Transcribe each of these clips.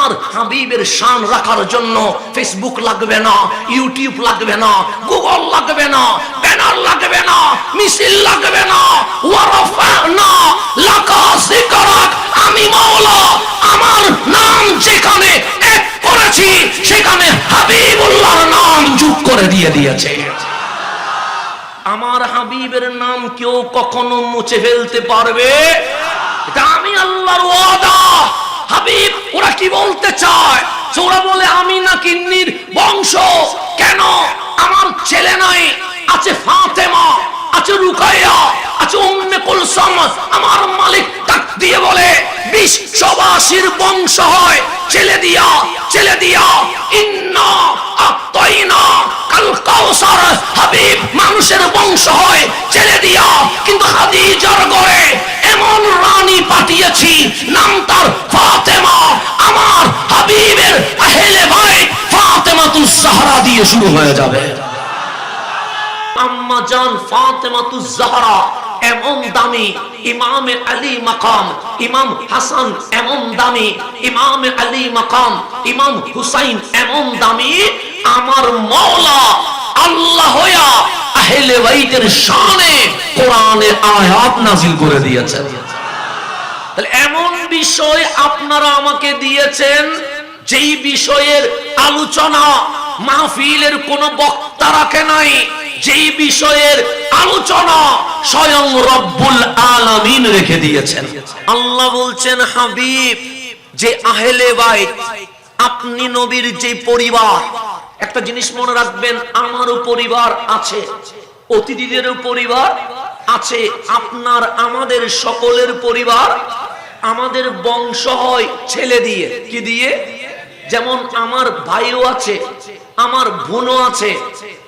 আমার হাবিবের শান রাখার জন্য ফেসবুক লাগবে না, ইউটিউব লাগবে না, গুগল লাগবে না, ব্যানার লাগবে না, মিছিল লাগবে না। ওয়ারাফানা লাকা যিকরাক, আমি মাওলা আমার নাম যেখানে এক করেছি সেখানে হাবিবুল্লাহর নাম যোগ করে দিয়েছে। আমার হাবিবের নাম কেউ কখনো মুছে ফেলতে পারবে? এটা আমি আল্লাহর ওয়াদা। হাবিব ওরা কি বলতে চায়? ওরা বলে আমি নাকি বংশ। কেন? আমার ছেলে নাই, আছে ফাতেমা, আছে রুকাইয়া, আছে উম্মে কুলসুম। আমার মালিক ডাক দিয়ে বলে বিশ্ববাসীর বংশ হয় ছেলে দিয়া ইন্না আতাইনা কাল কাউসার। হাবিব মানুষের বংশ হয় ছেলে দিয়া, কিন্তু খাদিজার ঘরে এমন রানী পাঠিয়েছি নাম তার ফাতেমা। আমার হাবিবের আহলে বাইত ফাতেমাতুজ জাহরা দিয়ে শুরু হয়ে যাবে। আম্মা জান ফাতেমাতুজ জাহরা এমন দামি, ইমামে আলী মাকাম ইমাম হাসান এমন দামি, ইমামে আলী মাকাম ইমাম হুসাইন এমন দামি। আমার মাওলা আল্লাহ হইয়া আহলে বাইতের শানে কোরআনের আয়াত নাযিল করে দিয়েছেন। তাহলে এমন বিষয় আপনারা আমাকে দিয়েছেন যেই বিষয়ের আলোচনা মাহফিলের কোন বক্তা রাখে নাই, যেই বিষয়ের আলোচনা স্বয়ং রব্বুল আলামিন রেখে দিয়েছেন। আল্লাহ বলছেন হাবিব যে আহলে বাইত, আপনি নবীর যে পরিবার। একটা জিনিস মনে রাখবেন, আমারও পরিবার আছে, অতিথিদেরও পরিবার আছে, আপনার আমাদের সকলের পরিবার। আমাদের বংশ হয় ছেলে দিয়ে, কি দিয়ে? যেমন আমার ভাইও আছে, আমার বোনও আছে।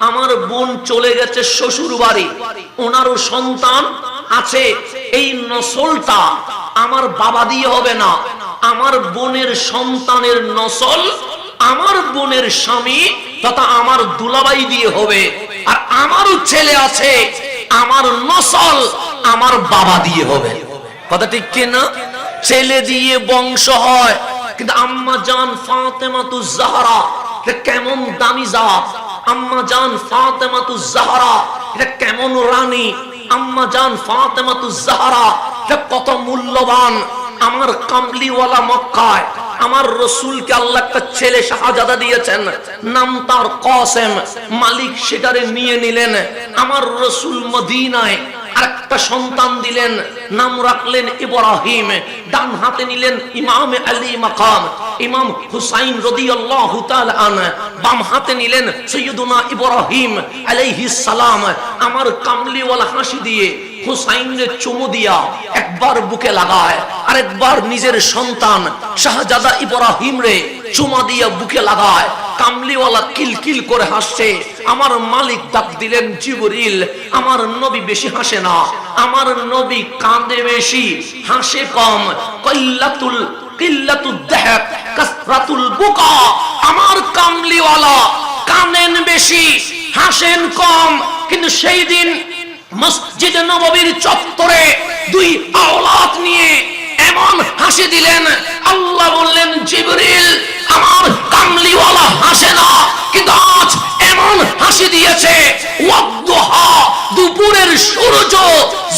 আমার বোন চলে গেছে শ্বশুর বাড়ি, ওনারও সন্তান আছে। এই নসলটা আমার বাবা দিয়ে হবে না, আমার বোনের সন্তানের নসল আমার বোনের স্বামী তথা আমার দুলাভাই দিয়ে হবে। আর আমারও ছেলে আছে, আমার নসল আমার বাবা দিয়ে হবে। কথা ঠিক কিনা? ছেলে দিয়ে বংশ হয়। কিন্তু আম্মা জান ফাতেমাতুজ জাহরা কেমন দামি জাত, আম্মা জান ফাতেমাতুজ জাহরা এটা কেমন রানী, আম্মা জান ফাতেমাতুজ জাহরা এটা কত মূল্যবান। আমার কামলিওয়ালা মক্কায় আমার রাসূলকে আল্লাহ একটা ছেলে শাহজাদা দিয়েছেন, নাম তার কাসেম। মালিক সেটারে নিয়ে নিলেন। আমার রাসূল মদিনায় আরেকটা সন্তান দিলেন, নাম রাখলেন ইব্রাহিম। ডান হাতে নিলেন ইমামে আলী মাকাম ইমাম হুসাইন রাদিয়াল্লাহু তাআলা আনহু, বাম হাতে নিলেন সাইয়্যিদুনা ইব্রাহিম আলাইহিস সালাম। আমার কামলিওয়ালা হাসি দিয়ে হুসাইনের চুমু দিয়া একবার বুকে লাগায়, আরেকবার নিজের সন্তান শাহজাদা ইব্রাহিম রে চুমা দিয়া বুকে লাগায়। কামলিওয়ালা কিলকিল করে হাসছে। আমার মালিক ডাক দিলেন জিবরিল, আমার নবী বেশি হাসে না, আমার নবী কাঁদে বেশি, হাসে কম। কিল্লাতুদ দাহক কাসরাতুল বুকা। আমার কামলিওয়ালা কানেন বেশি, হাসেন কম। কিন্তু সেই দিন মসজিদ নববীর চত্বরে দুই আওলাদ নিয়ে এমন হাসি দিলেন, আল্লাহ বললেন জিবরিল আমার কামলিওয়ালা হাসে না, কিন্তু আজ এমন হাসি দিয়েছে ওয়াদুহা, দুপুরের সূর্য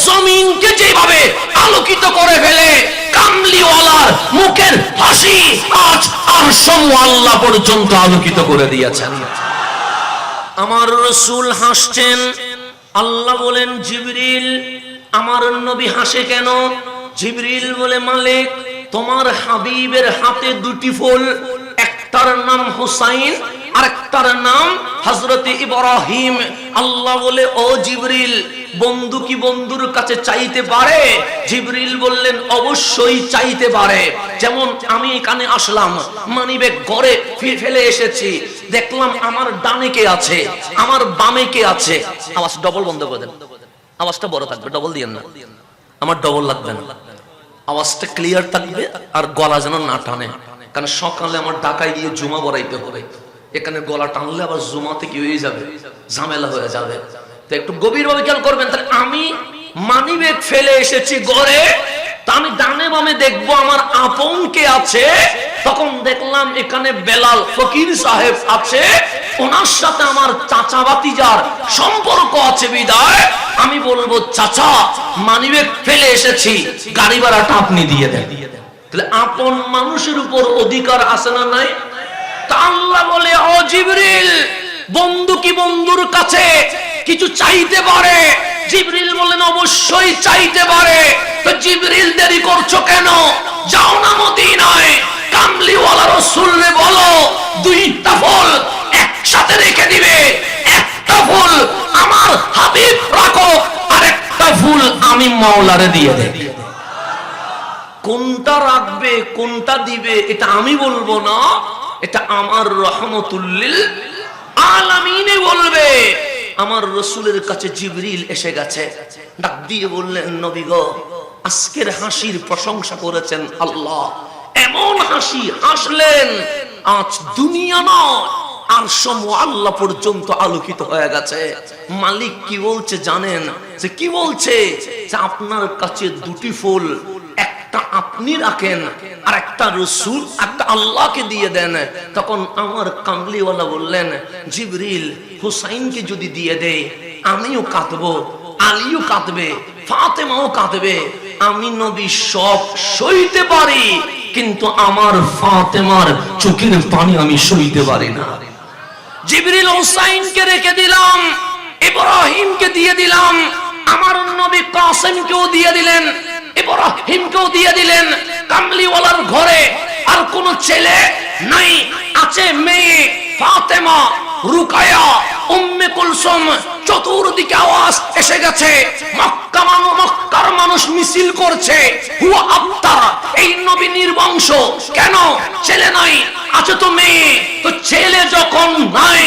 জমিনকে যেভাবে আলোকিত করে ফেলে, কামলিওয়ালার মুখের হাসি আজ আরশ আল্লাহ পর্যন্ত আলোকিত করে দিয়েছেন। আমার রাসূল হাসছেন। আল্লাহ বলেন জিবরিল আমার নবী হাসে কেন? জিবরিল বলে মালিক তোমার হাবিবের হাতে দুটি ফুল, একটার নাম হুসাইন আর একটার নাম হযরত ইব্রাহিম। আল্লাহ বলে ও জিবরিল বন্ধু কি বন্ধুর কাছে চাইতে পারে? জিবরিল বললেন অবশ্যই চাইতে পারে। যেমন আমি এখানে আসলাম, মানিব্যাগ ঘরে ফেলে এসেছি, দেখলাম আমার ডানে কে আছে, আমার বামে কে আছে। আওয়াজ ডবল বন্ধ করে দেন, আওয়াজটা বড় থাকবে, ডবল দিয়েন না, আমার ডবল লাগবে না, আওয়াজটা ক্লিয়ার থাকবে আর গলা যেন না টানে। কারণ সকালে আমার ঢাকায় গিয়ে জুমা পড়াইতে হবে, এখানে গলা টানলে আবার জুমাতে কি হয়ে যাবে, ঝামেলা হয়ে যাবে। তো একটু গভীরভাবে খেয়াল করবেন। তাহলে আমি মানিব্যাগ ফেলে এসেছি ঘরে, তা আমি ডানে বামে দেখবো আমার আপন কে আছে, তখন দেখলাম এখানে বেলাল ফকির সাহেব আছে, ওনার সাথে আমার চাচা ভাতিজার সম্পর্ক আছে বিদায় আমি বলবো চাচা মানিব্যাগ ফেলে এসেছি, গাড়ি ভাড়াটা আপনি দিয়ে দেন। তাহলে আপন মানুষের উপর অধিকার আছে না নাই? তা আল্লাহ বলে ও জিবরিল, বন্ধু কি বন্ধুর কাছে কিছু চাইতে পারে? জিবরিল বলেন অবশ্যই চাইতে পারে। তো জিবরিল দেরি করছো কেন? যাও না মদিনায়, কামলিওয়ালা রাসূলকে বলো দুইটা ফুল একসাথে রেখে দিবে, একটা ফুল আমার হাবিব রাখো, আর একটা ফুল আমি মাওলারে দিয়ে দেব। কোনটা রাখবে কোনটা দিবে এটা আমি বলবো না, এটা আমার রহমতুল লিল আলামিনে বলবে। আমার রাসূলের কাছে জিবরিল এসে গেছে, ডাক দিয়ে বললেন নবী গো, আজকের হাসির প্রশংসা করেছেন আল্লাহ। এমন হাসি হাসলেন আজ দুনিয়া নয় আরশ মুআল্লা পর্যন্ত আলোকিত হয়ে গেছে। মালিক কি বলছে জানেন? যে কি বলছে? যে আপনার কাছে দুটি ফুল, একটা আপনি রাখেন আর একটা রাসূল একটা আল্লাহকে দিয়ে দেন। তখন আমার কামলিওয়ালা বললেন জিবরিল হুসাইনকে যদি দিয়ে দেয় আমিও কাঁদবো, আলীও কাঁদবে, ফাতেমাও কাঁদবে, আমি নবী সব সইতে পারি, কিন্তু আমার ফাতেমার চোখের পানি আমি সইতে পারি না। জিবরিল হুসাইনকে রেখে দিলাম, ইব্রাহিমকে দিয়ে দিলাম, আমার নবী কাসেমকেও দিয়ে দিলেন, ইব্রাহিমকেও দিয়ে দিলেন। কামলিওয়ালার ঘরে আর কোন ছেলে নাই, আছে মেয়ে ফাতেমা, রুকায়া, উম্মে কুলসুম। চতুর্দিকে আওয়াজ এসে গেছে, মক্কার মানুষ মিছিল করছে, হুয়া আফতার, এই নবী নির্বংশ। কেন? ছেলে নাই, আছে তো মেয়ে। তো ছেলে যখন নাই,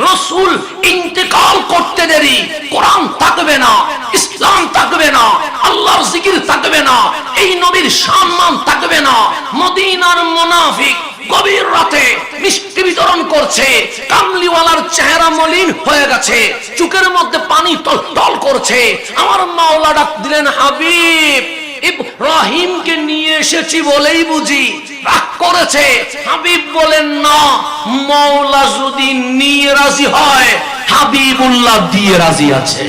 রাসূল ইন্তেকাল করতে দেরি, কোরআন থাকবে না, ইসলাম থাকবে না, আল্লাহর জিকির থাকবে না, এই নবীর সম্মান থাকবে না। মদিনার মুনাফিক গভীর রাতে মিষ্টি বিতরণ করছে, কামলিওয়ালার চেহারা মলিন হয়ে গেছে, চোখের মধ্যে পানি টলটল করছে। আমার মাওলা ডাক দিলেন হাবিব, ইব্রাহিমকে নিয়ে এসেছি বলেই বুঝি রাগ করেছে? হাবিব বলেন না, মাওলা যদি নিয়ে রাজি হয় হাবিবুল্লাহ দিয়ে রাজি আছে,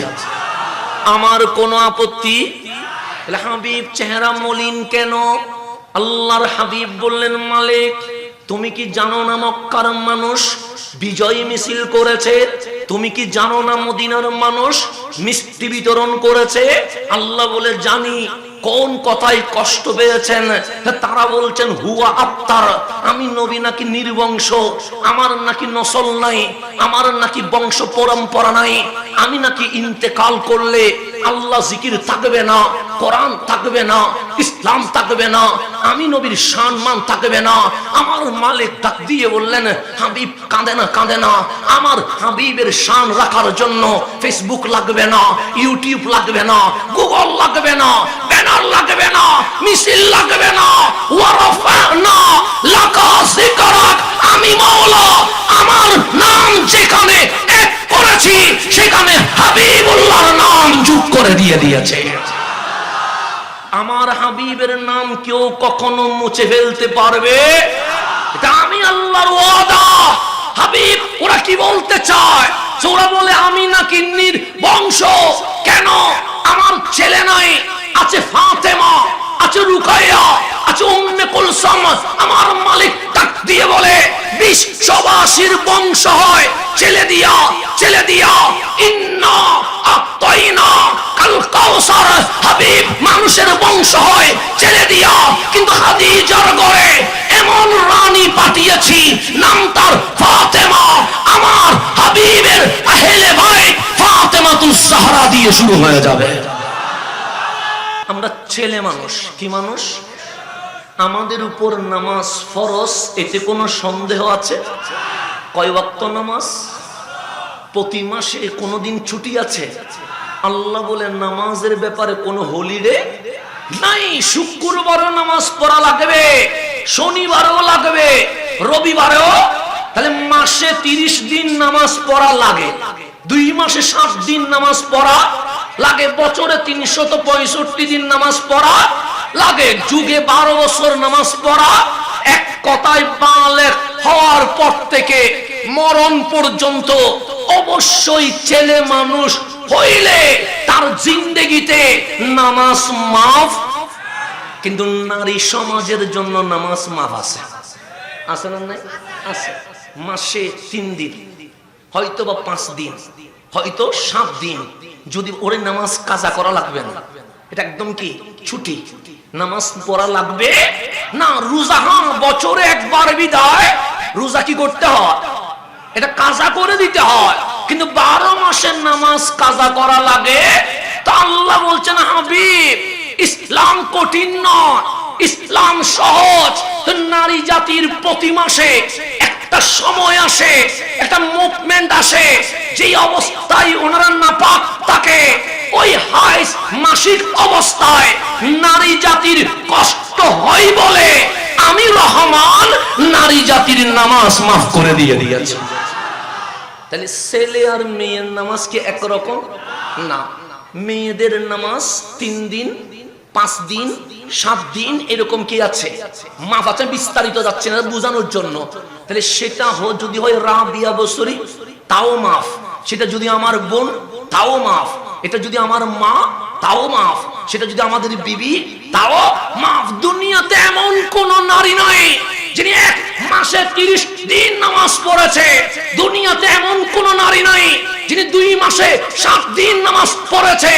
আমার কোনো আপত্তি। হাবিব চেহারা মলিন কেন? আল্লাহর হাবিব বললেন মালিক তুমি কি জানো না মক্কার মানুষ বিজয় মিছিল করেছে? তুমি কি জানো না মদিনার মানুষ মিষ্টি বিতরণ করেছে? আল্লাহ বলে জানি। কোন কথায় কষ্ট পেয়েছেন? তারা বলছেন হুয়া আত্মার, আমি নবী নাকি নির্বংশ, আমার নাকি নসল নাই, আমার নাকি বংশ পরম্পরা নাই, আমি নাকি ইন্তেকাল করলে আল্লাহ জিকির থাকবে না, কোরআন থাকবে না, ইসলাম থাকবে না, আমি নবীর সম্মান থাকবে না। আমার মালিক ডাক দিয়ে বললেন হাবিব কাঁদে না, কাঁদে না। আমার হাবিবের শান রাখার জন্য ফেসবুক লাগবে না, ইউটিউব লাগবে না, গুগল লাগবে না, ব্যানার লাগবে না, মিছিল লাগবে না। ওয়ারাফানা লাকা যিকরাক, আমি মাওলা আমার নাম যেখানে এক করেছি সেখানে হাবিবুল্লাহর নাম যোগ করে দিয়েছে। আমার হাবিবের নাম কেউ কখনো মুছে ফেলতে পারবে? এটা আমি আল্লাহর ওয়াদা। হাবিব ওরা কি বলতে চায়? ওরা বলে আমি নাকি নির্বংশ। কেন? আমার ছেলে নাই, আছে ফাতেমা, আছে রুকাইয়া, আছে উম্মে কুলসুম। আমার মালিক ডাক দিয়ে বলে বিশ্ববাসীর বংশ হয় ছেলে দিয়া, ছেলে দিয়া। ইন্না আতাইনা কাল কাউসার, হাবিব মানুষের বংশ হয় ছেলে দিয়া। কিন্তু খাদিজার ঘরে এমন রানী পাঠিয়েছি নাম তার ফাতেমা। আমার হাবিবের আহলে বাইত ফাতেমাতুজ জাহরা দিয়ে শুরু হয়ে যাবে। আমরা ছেলে মানুষ, কি মানুষ? আমাদের উপর নামাজ ফরজ, এতে কোনো সন্দেহ আছে? কয় ওয়াক্ত নামাজ? প্রতি মাসে কোনোদিন ছুটি আছে? আল্লাহ বলে নামাজের ব্যাপারে কোনো হলিডে নাই। শুক্রবারও নামাজ পড়া লাগবে, শনিবারও লাগবে, রবিবারেও। তাহলে মাসে 30 দিন নামাজ পড়া লাগে, 2 মাসে 7 দিন নামাজ পড়া লাগে, বছরে 365 দিন নামাজ পড়া লাগে, যুগে 12 বছর নামাজ পড়া, এক কথায় বালেগ হওয়ার পর থেকে মরণ পর্যন্ত অবশ্যই ছেলে মানুষ হইলে তার জিন্দেগিতে নামাজ মাফ। কিন্তু নারী সমাজের জন্য নামাজ মাফ আছে, আছে না নাই? আছে। মাসে 3 দিন, হয়তো বা 5 দিন, হয়তো 7 দিন, যদি ওরে নামাজ কাজা করা লাগবে না, এটা একদম কি ছুটি, নামাজ পড়া লাগবে না। রোজা হ্যাঁ বছরে একবার বিদায়, রোজা কি করতে হয়? এটা কাজা করে দিতে হয়, কিন্তু 12 মাসের নামাজ কাজা করা লাগে। তা আল্লাহ বলছেন, হাবিব ইসলাম কঠিন নয়, ইসলাম সহজ। নারী জাতির প্রতি মাসে একটা সময় আসে, একটা মুভমেন্ট আসে, যে অবস্থায় ওনারা নাপাক থাকে, ওই হাইজ মাসিক অবস্থায় নারী জাতির কষ্ট হয় বলে আমি রহমান নারী জাতির নামাজ মাফ করে দিয়েছি। তাহলে ছেলে আর মেয়ের নামাজ কি একরকম না? মেয়েদের নামাজ 3 দিন, 5 দিন, 7 দিন এরকম কি আছে, মাফ আছে। বিস্তারিত যাচ্ছে না বোঝানোর জন্য। তাহলে সেটা যদি হয় রাবিয়া বসরি, তাও মাফ। সেটা যদি আমার বোন, তাও মাফ। এটা যদি আমার মা, তাও মাফ। সেটা যদি আমাদের বিবি, তাও মাফ। দুনিয়াতে এমন কোন নারী নাই যিনি 1 মাসে 30 দিন নামাজ পড়েছে। দুনিয়াতে এমন কোন নারী নাই যিনি 2 মাসে 7 দিন নামাজ পড়েছে।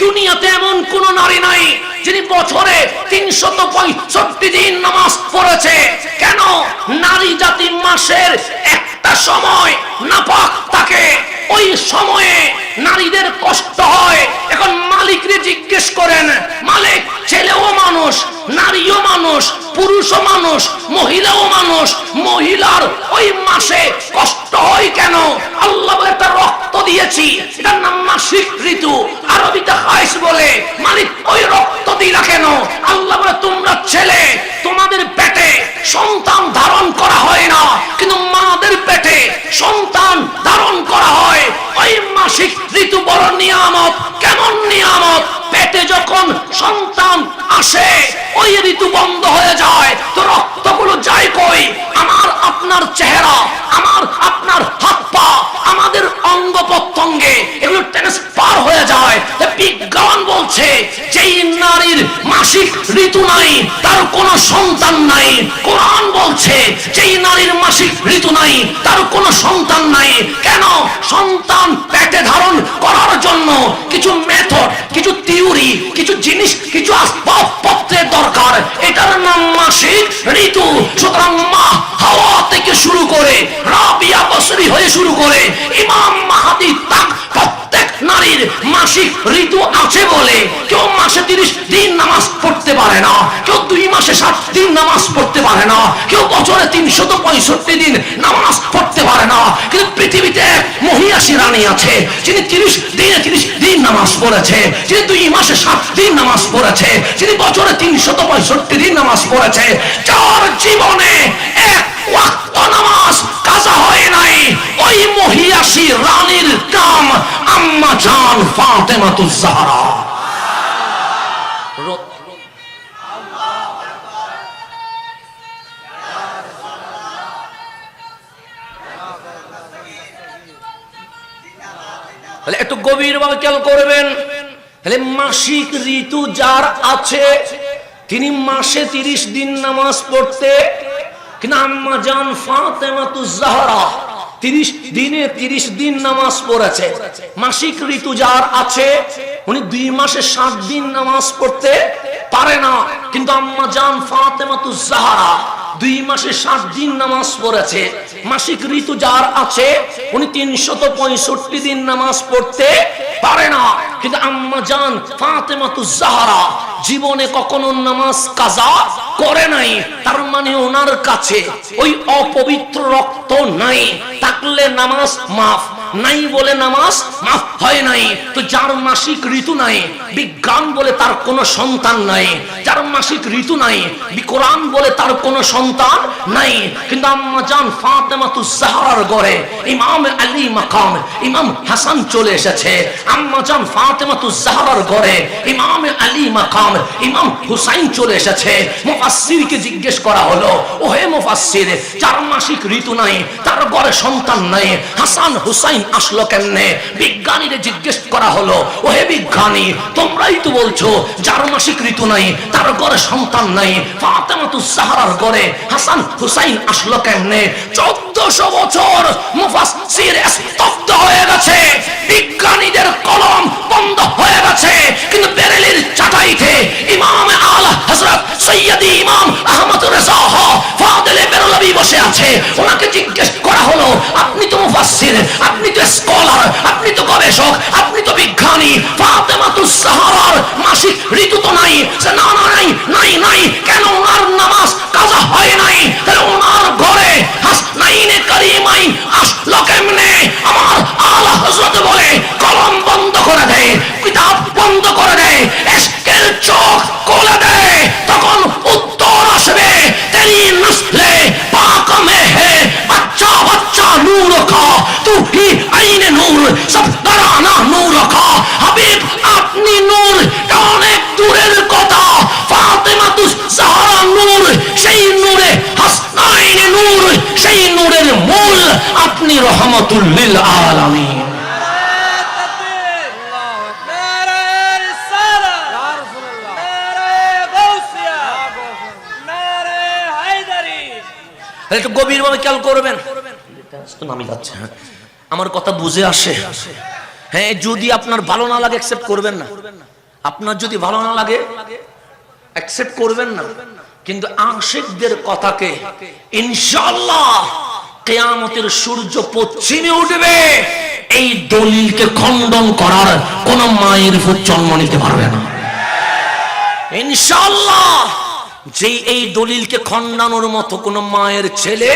দুনিয়াতে এমন কোন নারী নাই যিনি বছরে 365 দিন নামাজ পড়েছে। কেন? নারী জাতি মাসের একটা সময় নাপাক থাকে, ওই সময়ে নারীদের কষ্ট হয়। এখন মালিকরে জিজ্ঞেস করেন, মালিক ছেলেও মানুষ, নারীও মানুষ, পুরুষও মানুষ, মহিলাও মানুষ, মহিলার ওই মাসে কষ্ট হয় কেন? আল্লাহ বলে তার রক্ত দিয়েছি, এটার নাম মাসিক ঋতু, আরবিতে হাইস বলে। মালিক ওই রক্ত দিলা কেন? আল্লাহ বলে তোমরা ছেলে, তোমাদের পেটে সন্তান ধারণ করা হয় না, কিন্তু মাদের পেটে সন্তান ধারণ করা হয়। ওই মাসিক ঋতু বড় নিয়ামত। কেমন নিয়ামত? পেটে যখন সন্তান আসে ওই ঋতু বন্ধ হয়ে যায়, তো রক্তগুলো যায় কই? আমার আপনার চেহারা, আমার আপনার হাত পা, আমাদের অঙ্গ প্রত্যঙ্গে এগুলো ট্রান্সফার হয়ে যায়। বিজ্ঞান বলছে যেই নারীর মাসিক ঋতু নাই তার কোনো সন্তান নাই। কোরআন বলছে যেই নারীর মাসিক ঋতু নাই তার কোনো সন্তান নাই। কেন? সন্তান পেটে ধারণ করার জন্য কিছু মেথড, কিছু থিওরি, কিছু জিনিস, কিছু আসবাবপত্রের দরকার। এটার নাম মাসিক ঋতু। সুতরাং মা হাওয়া থেকে শুরু করে রাবিয়া বসরি হয়ে শুরু করে ইমাম মাহদী তাক প্রত্যেক নারীর মাসিক ঋতু আছে বলে কেউ মাসে 30 দিন নামাজ পড়তে পারে না, কেউ 2 মাসে 7 দিন নামাজ পড়তে পারে না, কেউ বছরে 365 দিন নামাজ পড়তে পারে না। কিন্তু পৃথিবীতে এক মহিয়াসী রানী আছে যিনি 30 দিন নামাজ পড়েছে, যিনি 2 মাসে 7 দিন নামাজ পড়েছে, যিনি বছরে 365 দিন নামাজ পড়েছে, যার জীবনে এক ওয়াক্ত নামাজ কাজা হয় নাই। ওই মহিয়াসী রানীর নাম আম্মা জান ফাতেমাতুজ জাহরা। একটু গভীরভাবে খেয়াল করবেন। তাহলে মাসিক ঋতু যার আছে তিনি মাসে 30 দিন নামাজ পড়তে, কিন্তু আম্মা জান ফাতেমাতুজ জাহরা 30 দিন নামাজ পড়েছে। মাসিক ঋতু যার আছে উনি 2 মাসে 7 দিন নামাজ পড়তে পারে না, কিন্তু আম্মা জান ফাতেমাতুজ জাহরা 2 মাসে 7 দিন নামাজ পড়েছে। মাসিক ঋতু যার আছে উনি 365 দিন নামাজ পড়তে পারে না, কিন্তু আম্মা জান ফাতেমাতুজ জাহরা জীবনে কখনো নামাজ কাজা করে নাই। তার মানে ওনার কাছে ওই অপবিত্র রক্ত নাই, থাকলে নামাজ মাফ। নাই বলে নামাজ মাফ হয় নাই। তো যার মাসিক ঋতু নাই, বিজ্ঞান বলে তার কোনো সন্তান নাই। যার মাসিক ঋতু নাই, কোরআন বলে তার কোনো সন্তান নাই। কিন্তু আম্মা জান ফাতেমাতুজ জাহরার ঘরে ইমাম আলী মাকাম ইমাম হাসান চলে এসেছে। আম্মা জান ফাতেমাতুজ জাহরার ঘরে ইমাম আলী মাকাম ইমাম হুসাইন চলে এসেছে। মুফাসসিরকে জিজ্ঞেস করা হলো, ওহে মুফাসসির, যার মাসিক ঋতু নাই, তার ঘরে সন্তান নাই, হাসান হুসাইন আসলো কেমনে? বিজ্ঞানীদের জিজ্ঞেস করা হলো, ওহে বিজ্ঞানী, তোমরাই তো বলছো যার মাসিক ঋতু নাই, তার ঘরে সন্তান নাই, ফাতেমাতুজ জাহরার ঘরে হাসান হুসাইন আসলো কেমনে? 1400 বছর মুফাসসির স্তব্ধ হয়ে গেছে, বিজ্ঞানীদের কলম বন্ধ হয়ে গেছে। কিন্তু বেরেলির চাটাইতে ইমাম আলা হযরত সৈয়দি ইমাম আহমদ রেজা ফাদেলে বেরলভী বসে আছে। ওনাকে জিজ্ঞেস করা হলো, আপনি তো মুফাসসির, আপনি তো স্কলার, আপনি তো গবেষক, আপনি তো বিজ্ঞানী, ফাতেমাতুজ জাহরার মাসিক ঋতু তো নাই। না না, নাই নাই নাই। কেন ওনার নামাজ কাজা হয় নাই? তাহলে ওনার ঘরে হাসনাইনে কারিমাইন আসলো কেমনে? আমার আলা হযরত বলে কলম বন্ধ করে দেয়, কিতাব বন্ধ করে দেয়, ইশকের চোখ খুলে দেয়। তখন উত্তর আসবে, তেরি নসলে পাক মে হে বাচ্চা বাচ্চা নূর কা, তু হি আইনে নূর সব দরানা নূর কা। হাবিব, আপনি নূর, অনেক দূরের কথা। ফাতেমাতুজ জাহরা নূর, সেই নূরে হাসনাইনে নূর, সেই নূরের মূল আপনি রহমাতুল লিল আলামিন। একটু গভীরভাবে খেয়াল করবেন, নামি যাচ্ছে, আমার কথা বুঝে আসে? হ্যাঁ, যদি আপনার ভালো না লাগে অ্যাকসেপ্ট করবেন না। আপনার যদি ভালো না লাগে অ্যাকসেপ্ট করবেন না। কিন্তু আশিকদের কথাকে ইনশাআল্লাহ কিয়ামতের সূর্য পশ্চিমে উঠবে, এই দলিলকে খণ্ডন করার কোন মায়ের ফুট জন্ম নিতে পারবে না ইনশাআল্লাহ। যে এই দলিলকে খণ্ডানোর মতো কোন মায়ের ছেলে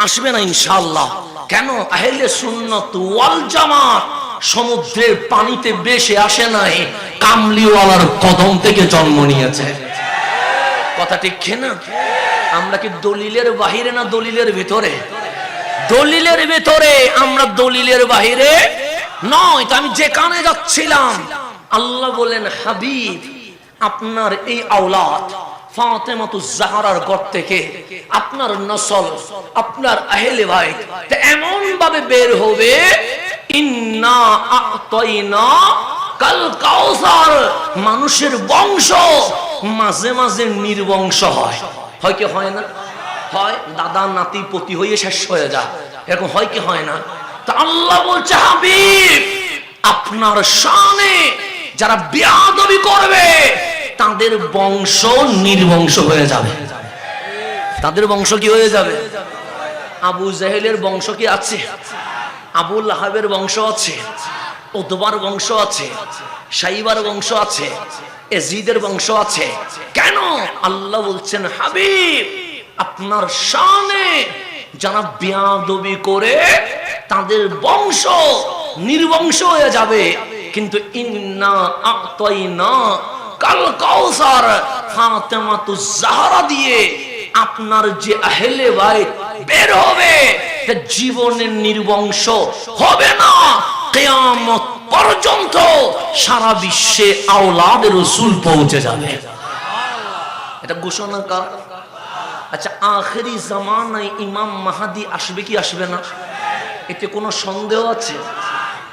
আসবে না ইনশাআল্লাহ। কেন? আহলে সুন্নাত ওয়াল জামাত সমুদ্রের পানিতে বেশে আসে নাই, কামলিওয়ালার কদম থেকে জন্ম নিয়েছে। কথা ঠিক কিনা? আমরা কি দলিলের বাহিরে না দলিলের ভিতরে? দলিলের ভিতরে, আমরা দলিলের বাহিরে নয়। তো আমি যেখানে যাচ্ছিলাম, আল্লাহ বলেন, হাবিব, আপনার এই আওলাদ ফাতেমাতুজ জাহরার ঘর থেকে আপনার নসল, আপনার আহলে বাইত এমন ভাবে বের হবে, ইন্না আ'তাইনা কাল কাউসার। মানুষের বংশ মাঝে মাঝে নির্বংশ হয়, হয় কি হয় না? হয়, দাদা নাতি পতি হয়ে শেষ হয়ে যায়, এরকম হয় কি হয় না? তা আল্লাহ বলছে, হাবিব, আপনার শানে যারা বেয়াদবি করবে তাদের বংশ নির্বংশ হয়ে যাবে। তাদের বংশ কি হয়ে যাবে? আবু জাহেলের বংশ কি আছে? আবু লাহাবের বংশ আছে, উতবার বংশ আছে, সাইবার বংশ আছে, এজিদের বংশ আছে। কেন? আল্লাহ বলছেন, হাবিব, আপনার শানে যারা বেয়াদবি করে তাদের বংশ নির্বংশ হয়ে যাবে। কিন্তু ইন্না আ'তাইনা কাল কাউসার, ফাতেমাতুজ জাহরা দিয়ে আপনার যে আহলে বাইত বের হবে, জীবনের নির্বংশ হবে না। কিয়ামত পর্যন্ত সারা বিশ্বে আওলাদে রাসূল পৌঁছে যাবে। এটা ঘোষণা কার? আচ্ছা, আখেরি জামানায় ইমাম মাহদি আসবে কি আসবে না? এতে কোনো সন্দেহ আছে?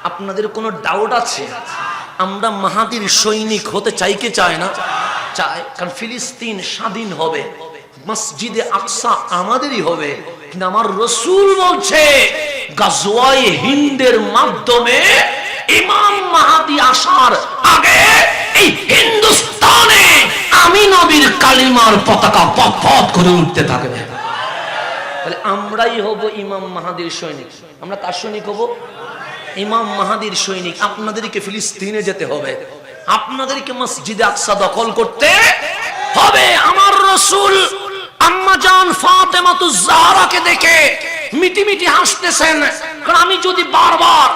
আপনাদের কোনো ডাউট আছে? আমরা মাহাদির সৈনিক হতে চাই কি চাই না? চাই। কারণ ফিলিস্তিন স্বাধীন হবে, মসজিদে আকসা আমাদেরই হবে। কিন্তু আমার রাসূল বলছে, গাজওয়ায়ে হিন্দের মাধ্যমে ইমাম মাহদি আসার আগে এই হিন্দুস্তানে আমি নবীর কালিমার পতাকা পথ পথ করে উঠতে থাকবে। তাহলে আমরাই হব ইমাম মাহদির সৈনিক। আমরা কার সৈনিক হব? ইমাম মাহদির সৈনিক। আপনাদেরকে ফিলিস্তিনে যেতে হবে, আপনাদেরকে মসজিদে আকসা দখল করতে হবে। আমার রাসূল আম্মা জান ফাতেমাতুজ জাহরাকে দেখে মিটি মিটি হাসতেছেন। কারণ আমি যদি বারবার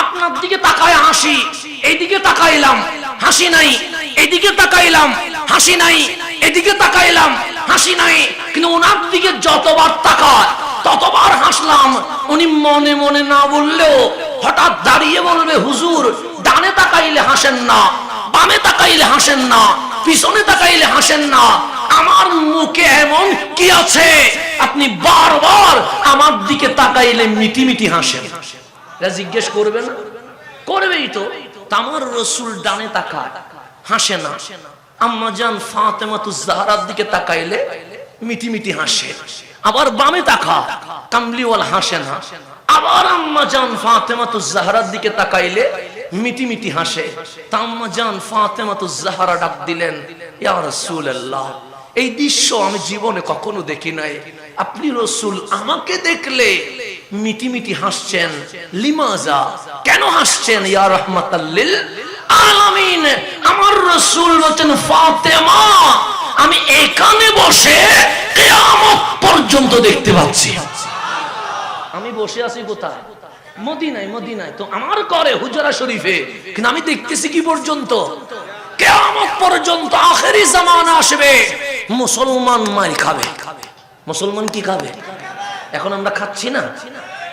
আপনার দিকে তাকায় হাসি, এইদিকে তাকাইলাম হাসি নাই, এদিকে তাকাইলাম হাসি নাই, এদিকে তাকাইলাম হাসি নাই, কিন্তু ওনার দিকে যতবার তাকায় ততবার হাসলাম। উনি মনে মনে না বললেও হঠাৎ দাঁড়িয়ে বলবে, হুজুর ডানে তাকাইলে হাসেন না, বামে তাকাইলে হাসেন না, পিছনে তাকাইলে হাসেন না, আমার মুখে এমন কি আছে আপনি বারবার আমার দিকে তাকাইলে মিটি মিটি হাসেন? জিজ্ঞেস করবে না? করবেই তো। আমার রাসূল ডানে তাকায় হাসে না, আম্মা জান ফাতেমাতুজ জাহরার দিকে তাকাইলে মিটি মিটি হাসে। আবার বামে তাকা, কামলিওয়াল হাসে না। আবার আম্মা জান ফাতেমাতুজ জাহরার দিকে তাকাইলে মিটি মিটি হাসে। আম্মা জান ফাতেমাতুজ জাহরা ডাক দিলেন, ইয়া রাসূলুল্লাহ, এই দৃশ্য আমি জীবনে কখনো দেখি নাই। আপনি রাসূল আমাকে দেখলে মিটি মিটি হাসছেন, লিমাজা, কেন হাসছেন? ইয়া রাহমাতাল লিল আলামিন। আমার রাসূল বলেন, ফাতেমা আমি এখানে বসে কিয়ামত পর্যন্ত দেখতে পাচ্ছি। আমি বসে আছি কোথায়? মদিনায়। মদিনায় তো আমার করে হুজরা শরীফে, কিন্তু আমি দেখতেছি কি পর্যন্ত? কিয়ামত পর্যন্ত। আখেরি জামানা আসবে, মুসলমান মার খাবে। মুসলমান কি খাবে? এখন আমরা খাচ্ছি না?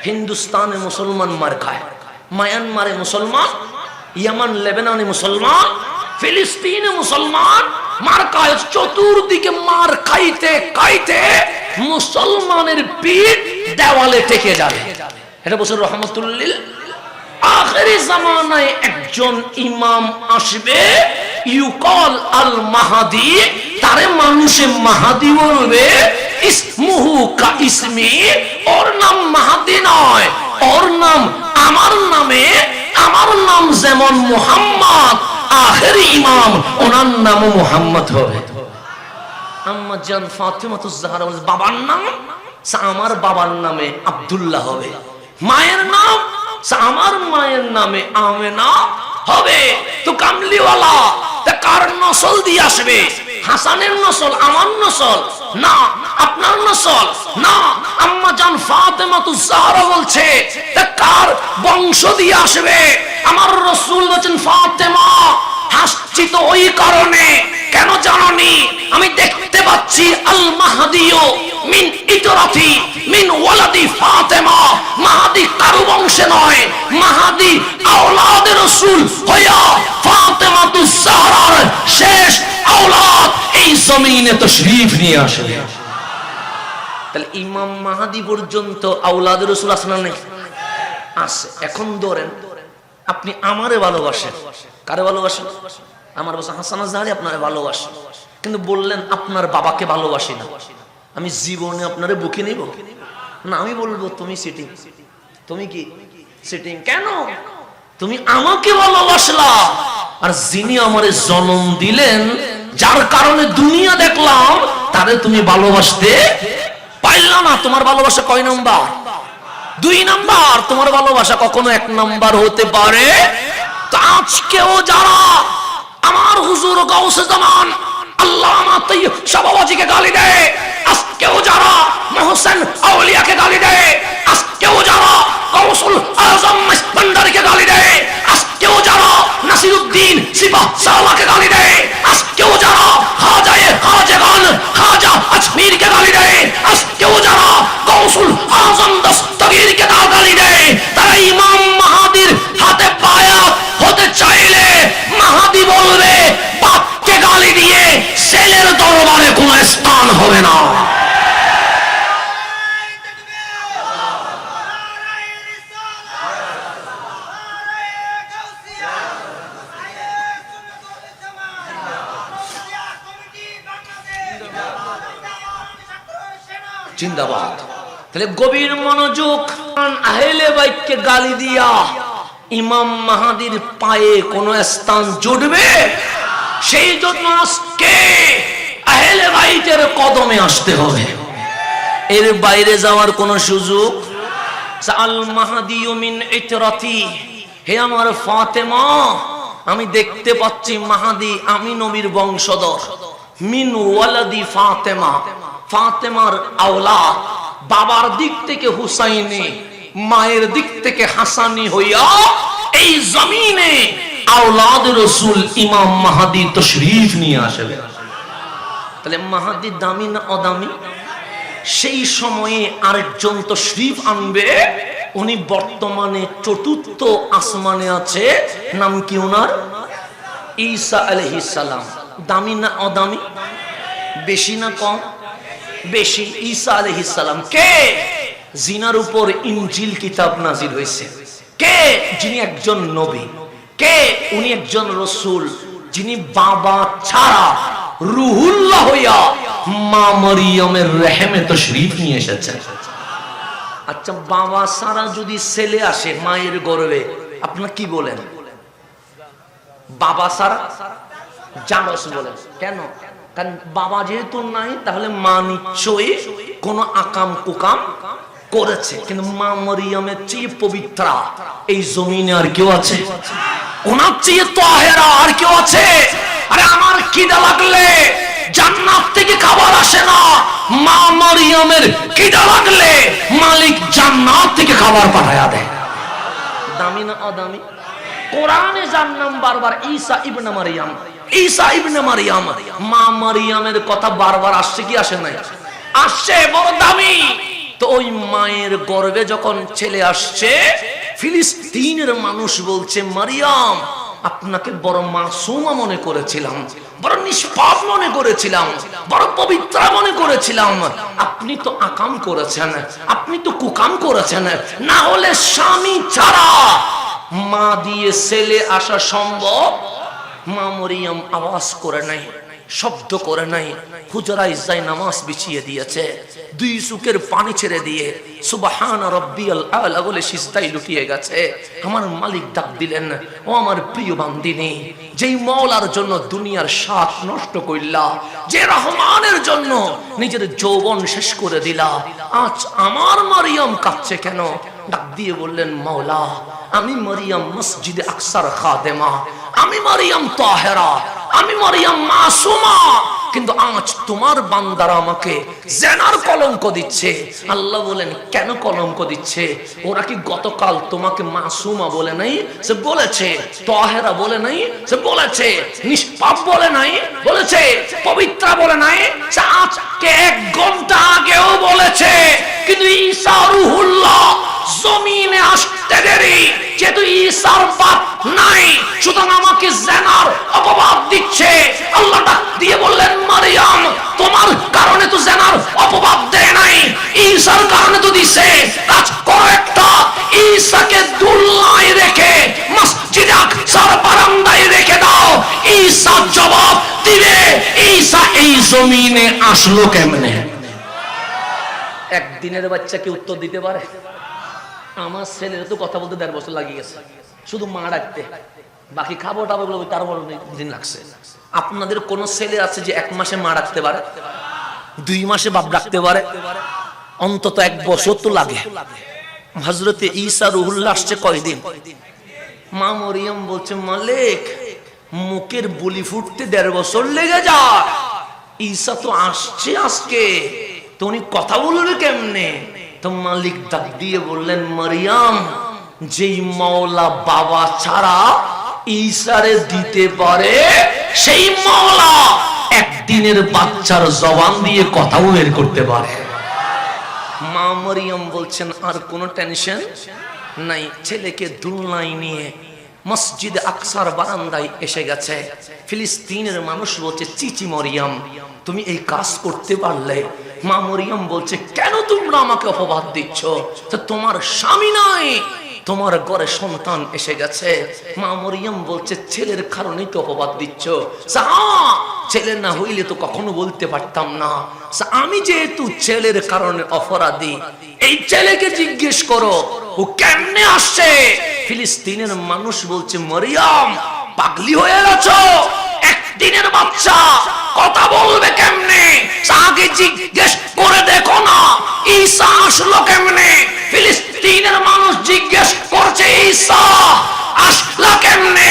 হিন্দুস্তানে মুসলমান মার খায়, মায়ানমারে মুসলমান, ইয়ামান লেবাননে মুসলমান, ফিলিস্তিনে মুসলমান মার খায়। চতুর্দিকে মার খাইতে খাইতে মুসলমানের পিঠ দেওয়ালে টেকে যাবে। এটা বছর রহমতুল্লিল। আখেরি জামানায় একজন ইমাম আসবে, ইউকল আল মাহাদি, তারে মানুষে মাহাদি বলবে। ইসমুহু কা ইসমি, ওর নাম মাহাদি নয়, ওর নাম আমার নামে, আমার নাম যেমন মুহাম্মদ, আখেরি ইমাম ওনার নামও মুহাম্মদ হবে। আম্মা জান ফাতেমাতুজ জাহরা বলে, বাবার নাম আমার বাবার নামে আব্দুল্লাহ হবে, মায়ের নাম আমার মায়ের নামে আমেনা হবে। তো কামলিওয়ালা তা কার নসল দিয়ে আসবে? হাসানের নসল, আমার নসল না, আপনার নসল না। আম্মা জান ফাতেমাতুজ জাহরা বলছে, তা কার বংশ দিয়ে আসবে? আমার রাসূল বলেন, ফাতেমা হাসছি তো ওই কারণে, কেন জানোনি? আমি দেখতে পাচ্ছি আল মাহদিও মিন ইতরাতি মিন ওয়ালাদি ফাতেমা। মাহদি কারো বংশে নয়, মাহদি আওলাদে রাসূল হইয়া ফাতেমাতুজ জাহরার শেষ আওলাদ এই জমিনে তাশরীফ নিয়ে আসবে। তাহলে ইমাম মাহদি পর্যন্ত আওলাদে রাসূল আছে না নেই? আছে। এখন ধরেন আপনি আমারে ভালোবাসেন, কারে ভালোবাসেন? আমার বাবা হাসান আজহারি আপনারে ভালোবাসেন, কিন্তু বললেন আপনার বাবাকে ভালোবাসি না, আমি জীবনে আপনারে বুকে নিব না। আমি বলবো তুমি সিটিং, তুমি কি সিটিং? কেন? তুমি আমাকে ভালোবাসলা, আর যিনি আমারে জন্ম দিলেন, যার কারণে দুনিয়া দেখলাম, তারে তুমি ভালোবাসতে পারলা না। তোমার ভালোবাসা কয় নাম্বার? 2 নাম্বার। তোমার ভালোবাসা কখনো 1 নাম্বার হতে পারে? তো আজকেও যারা আমার হুজুর গাউসে জামান আল্লামা তাইয়্যিব শাহবাজীকে গালি দেয়, আজকেও যারা মোহসেন আউলিয়াকে গালি দেয়, আজকেও যারা গাউসুল আজম মাসবান্ডারিকে গালি দেয়, আজকেও যারা নাসিরউদ্দিন সিপাহ সালাকে গালি দেয়, আজকেও যারা খাজায়ে খাজাগান খাজা আজমিরকে গালি দেয়, আজকেও যারা গাউসুল আজম দস্তগীরকে গালি দেয়, তারা ইমাম মাহাদির হাতে বায়াত হতে চাইলে মাহাদি বলবে, বাপকে গালি দিয়ে ছেলের দরবারে কোনো স্থান হবে না। জিন্দাবাদ। তাহলে গভীর মনোযোগ। আহলে বাইতকে গালি দিয়া ইমাম মাহাদির পায়ে কোন স্থান জুটবে? সেই জন্য আজকে আহলে বাইতের কদমে আসতে হবে, এর বাইরে যাওয়ার কোন সুযোগ। আল মাহদিউ মিন ইতরাতি, হে আমার ফাতেমা, আমি দেখতে পাচ্ছি মাহাদি আমি নবীর বংশধর। মিন ওয়ালাদি ফাতেমা, ফাতেমার আওলাদ, বাবার দিক থেকে হুসাইনি, মায়ের দিক থেকে হাসানি হইয়া এই জমিনে আওলাদ রাসূল ইমাম মাহদী তশরীফ নিয়ে আসবে। তাহলে মাহদী দামি না অদামি? সেই সময়ে আরেকজন তশরীফ আনবে, উনি বর্তমানে চতুর্থ আসমানে আছে। নাম কি ওনার? ঈসা আলাইহিস সালাম। দামি না অদামি? বেশি না কম? বেশি। ঈসা আলাইহিস সালাম কে? জিনার উপর ইনজিল কিতাব নাজিল হয়েছে। কে? যিনি একজন নবী। কে? উনি একজন রাসূল, যিনি বাবা ছাড়া রুহুল্লাহ হইয়া মা মরিয়মের রেহেমে তশরীফ নিয়ে এসেছেন। আচ্ছা, বাবা ছাড়া যদি ছেলে আসে মায়ের গর্ভে, আপনারা কি বলেন? বাবা ছাড়া জানস বলেন। কেন? কারণ বাবা যেহেতু নাই, তাহলে মা নিশ্চয়ই কোন আকাম কুকাম করেছে। কিন্তু মা মরিয়মের চেয়ে পবিত্রা এই জমিনে আর কেউ আছে? ওনার চেয়ে তাহেরা আর কেউ আছে? আরে আমার খিদা লাগলে জান্নাত থেকে খাবার আসে না, মা মরিয়মের খিদা লাগলে মালিক জান্নাত থেকে খাবার পাঠায়া দেয়। দামি না অদামি? কোরআনে যার নাম বারবার ঈসা ইবনে মারইয়াম, ঈসা ইবনে মারইয়াম, মা মরিয়মের কথা বারবার আসছে কি আসে নাই? আসছে, বড় দামি। তো ওই মায়ের গর্ভে যখন ছেলে আসছে, ফিলিস্তিনের মানুষ বলছে, মারিয়াম আপনাকে বড় মাসুমা মনে করেছিলাম, বড় নিষ্পাপ মনে করেছিলাম, বড় পবিত্র মনে করেছিলাম। আপনি তো আকাম করেছেন, আপনি তো কুকাম করেছেন। না হলে স্বামী ছাড়া মা দিয়ে ছেলে আসা সম্ভব? মা মরিয়ম আওয়াজ করে নাই, শব্দ করে নাই, হুজরায় যাই নামাজ বিছিয়ে দিয়েছে, দুই চোখের পানি ছেড়ে দিয়ে সুবহান রাব্বিয়াল আলা বলে সিজদায় লুটিয়ে গেছে। আমার মালিক ডাক দিলেন, ও আমার প্রিয় বান্দিনী, যেই মওলার জন্য দুনিয়ার স্বাদ নষ্ট কইলা, যে রহমানের জন্য নিজের যৌবন শেষ করে দিলা, আজ আমার মারিয়াম কাঁদছে কেন? ডাক দিয়ে বললেন, মাওলা আমি মারিয়াম মসজিদে আকসার খাদেমা, আমি মারিয়াম তাহেরা, আমি মারিয়াম মাসুমা, কিন্তু আজ তোমার বান্দারা আমাকে জেনার কলঙ্ক দিচ্ছে। আল্লাহ বলেন, কেন কলঙ্ক দিচ্ছে? ওরা কি গতকাল তোমাকে মাসুমা বলে নাই? সে বলেছে। তাহেরা বলে নাই? সে বলেছে। নিষ্পাপ বলে নাই? বলেছে। পবিত্র বলে নাই? সে আজকে 1 ঘন্টা আগেও বলেছে। কিন্তু ঈসা রূহুল্লাহ জমিনে আসতে দেরি, যেহেতু ঈসার বাপ নাই, সুতরাং আমাকে জেনার অপবাদ দিচ্ছে। আল্লাহ ডাক দিয়ে বললেন, মারিয়াম তোমার কারণে তো জেনার অপবাদ দেয় নাই, ঈসার কারণে তো দিছে। কাজ করো একটা, ঈসাকে দুলনায় রেখে মসজিদে আকসার বারান্দায় রেখে দাও, ঈসা জবাব দিবে ঈসা এই জমিনে আসলো কেমনে। একদিনের বাচ্চাকে উত্তর দিতে পারে? আমার ছেলের তো কথা বলতে 1.5 বছর লাগিয়ে গেছে, শুধু মা ডাকতে, বাকি খাবো টাবো গুলো তার বড় দিন লাগছে। আপনাদের কোন ছেলে আছে যে 1 মাসে মা ডাকতে পারে, 2 মাসে বাপ ডাকতে পারে? অন্তত 1 বছর তো লাগে। হযরতে ঈসা রূহুল্লাহ আসছে কয়দিন? মা মরিয়ম বলছে, মালিক মুখের বুলি ফুটতে 1.5 বছর লেগে যায়, ঈসা তো আসছে আজকে, তো উনি কথা বলবে কেমনে? তো মালিক ডাক দিয়ে বললেন, মারিয়াম যেই মাওলা বাবা ছাড়া ঈসারে দিতে পারে, সেই মাওলা একদিনের বাচ্চার জবান দিয়ে কথাও বের করতে পারে। মা মারিয়াম বলছেন, আর কোনো টেনশন নাই। ছেলেকে দুলনায় নিয়ে মসজিদে আকসার বারান্দায় এসে গেছে। ফিলিস্তিনের মানুষ বলছে, চিচি মরিয়াম তুমি এই কাজ করতে পারলে? মা মরিয়ম বলছে, কেন তোমরা আমাকে অপবাদ দিচ্ছ? তো তোমার স্বামী নাই, তোমার ঘরে সন্তান এসে গেছে। মা মরিয়ম বলছে, ছেলের কারণেই তো অপবাদ দিচ্ছ। ছেলে না হইলে তো কখনো বলতে পারতাম না। আমি যেহেতু ছেলের কারণে অপরাধী, এই ছেলেকে জিজ্ঞেস করো ও কেমনে আসছে। ফিলিস্তিনের মানুষ বলছে, মরিয়ম পাগলি হয়ে গেছো, একদিনের বাচ্চা কথা বলবে কেমনে? আগে জিজ্ঞেস করে দেখো না ঈসা আসলো কেমনে। ফিলিস্তিনের মানুষ জিজ্ঞেস করছে, ঈসা আসলো কেমনে?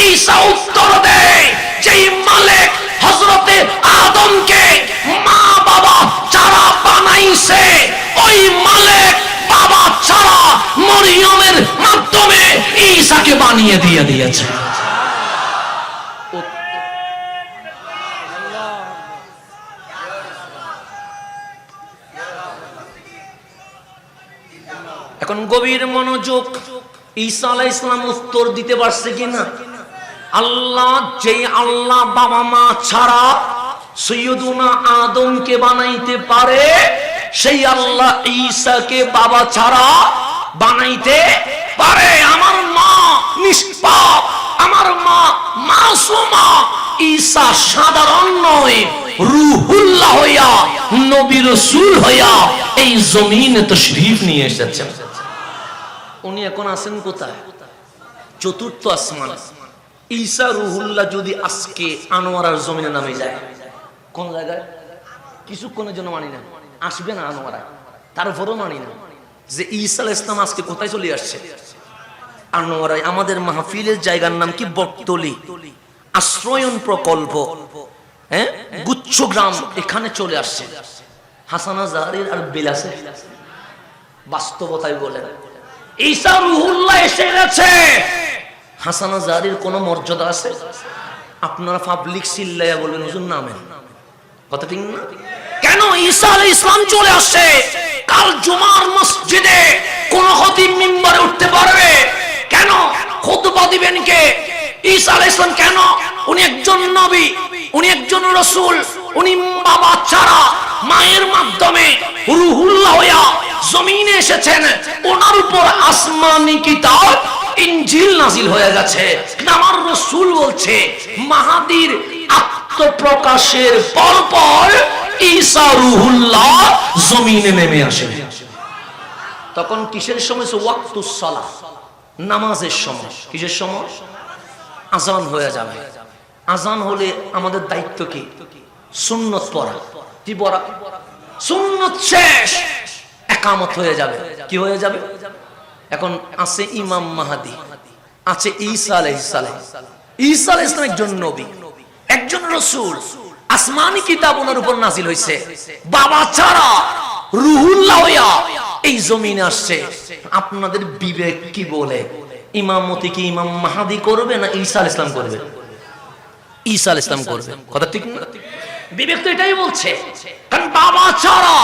ঈসা উত্তর দেয়, যেই মালিক হযরতে আদমকে মা বাবা যারা বানাই বানাইছে ওই মালিক বাবা ছাড়া মরিয়মের মাধ্যমে ঈসাকে বানিয়ে দিয়েছে। এখন গভীর মনোযোগ, ঈসা আলাইহিস সালাম উত্তর দিতে পারছে কিনা? আল্লাহ, যে আল্লাহ বাবা মা ছাড়া সৈয়দুনা আদমকে বানাইতে পারে, সেই আল্লাহ ঈসাকে বাবা ছাড়া বানাইতে পারে। আমার মা নিষ্পাপ, আমার মা মাসুমা। ঈসা সাধারণ নয়, রূহুল্লাহ হইয়া, নবী রাসূল হইয়া এই জমিনে তাশরীফ নিয়ে এসেছেন। উনি এখন আছেন কোথায়? চতুর্থ আসমান। ঈসা রূহুল্লাহ যদি আজকে আনোয়ারার জমিনে নামে যায়, কোন জায়গায়? কিছুক্ষণের জন্য মানি না, আসবে না আনোয়ারা, তারপরও মানি না যে ঈসা আলাইহিস সালাম আজকে কোথায় চলে আসছে? আনোয়ারায়। আমাদের মাহফিলের জায়গার নাম কি? বটতলী আশ্রয়ন প্রকল্প, হ্যাঁ, গুচ্ছগ্রাম, এখানে চলে আসছে। হাসানা জাহারির আর বিলাসে বাস্তবতায় বলেন ঈসা রূহুল্লাহ এসে গেছে। হাসানা জাহারির কোন মর্যাদা আছে? আপনারা পাবলিক চিল্লাইয়া বলবেন হুজুর নামেন, কথা ঠিক না? কেন ঈসা আলাইহিস সালাম চলে আসছে? কাল জুমার মসজিদে কোন খতিব মিম্বরে উঠতে পারবে? কেন খুতবা দিবেন কে? ঈসা আলাইহিস সালাম কেন? উনি একজন নবী, উনি একজন রাসূল, উনি বাবা ছাড়া মায়ের মাধ্যমে রূহুল্লাহ হইয়া জমিনে এসেছেন। ওনার উপর আসমানি কিতাব ইনজিল নাজিল হয়ে গেছে। আমার রাসূল বলছে মাহাদির আত্মপ্রকাশের পর ঈসা রূহুল্লাহ জমিনে নেমে আসে। তখন কিসের সময়? ওয়াক্তুস সালাহ, নামাজের সময়। কিসের সময়? আজান হয়ে যাবে। আজান হলে আমাদের দায়িত্ব কি? সুন্নত পড়া। কি পড়া? সুন্নত শেষ, ইকামত হয়ে যাবে। কি হয়ে যাবে? এখন আছে ইমাম মাহদী, আছে ঈসা আলাইহিস সালাম। ঈসা আলাইহিস সালাম একজন নবী, একজন রাসূল, আসমানি কিতাব ওনার উপর নাজিল হইছে। বাবা ছাড়া রূহুল্লাহ হইয়া এই জমিনে আসছে। আপনাদের বিবেক কি বলে? ইমামতি কি ইমাম মাহদী করবে না ঈসা আলাইহিস সালাম করবে? ঈসা আলাইহিস সালাম করবে, কথা ঠিক না? বিবেক তো এটাই বলছে। কারণ বাবা ছাড়া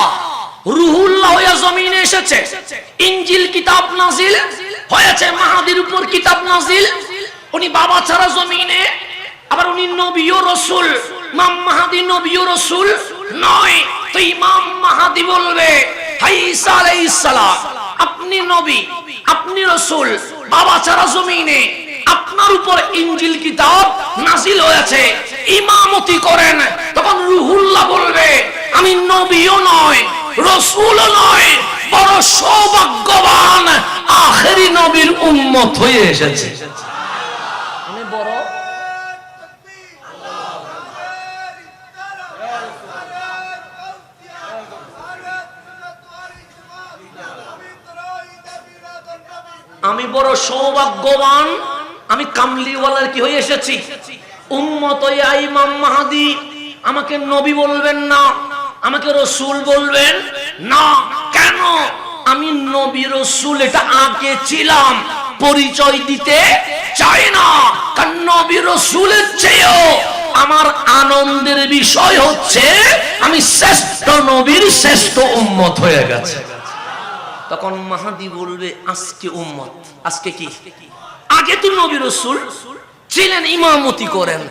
রূহুল্লাহ হইয়া জমিনে এসেছে, ইনজিল কিতাব নাজিল হয়েছে, মাহদীর উপর কিতাব নাজিল। উনি বাবা ছাড়া জমিনে, আবার উনি নবী ও রাসূল। ইমাম মাহদী নবী ও রাসূল নয়। তো ইমাম মাহদী বলবে, হাই ঈসা আলাইহিস সালাম, আপনি নবী, আপনি রাসূল, বাবা ছাড়া জমিনে আপনার উপর ইনজিল কিতাব নাজিল হয়েছে, ইমামতি করেন। তখন রূহুল্লাহ বলবে, আমি নবীও নয়, রাসূলও নয়, বড় সৌভাগ্যবান, আখেরি নবীর উম্মত হয়ে এসেছে। আমি বড় আমি বড় সৌভাগ্যবান, আমি কামলিওয়ালার কি হয়ে এসেছি? উম্মত হইয়া ইমাম মাহদী আমাকে নবী বলবেন না, আমাকে রাসূল বলবেন না। কেন? আমি নবী রাসূল এটা আগে ছিলাম, পরিচয় দিতে চাই না। কারণ নবী রাসূলের চেয়েও আমার আনন্দের বিষয় হচ্ছে আমি শ্রেষ্ঠ নবীর শ্রেষ্ঠ উম্মত হয়ে গেছে। তখন মাহদী বলবে, আজকে উম্মত, আজকে কি? আগে তো নবী রাসূল ছিলেন, ইমামতি করেন।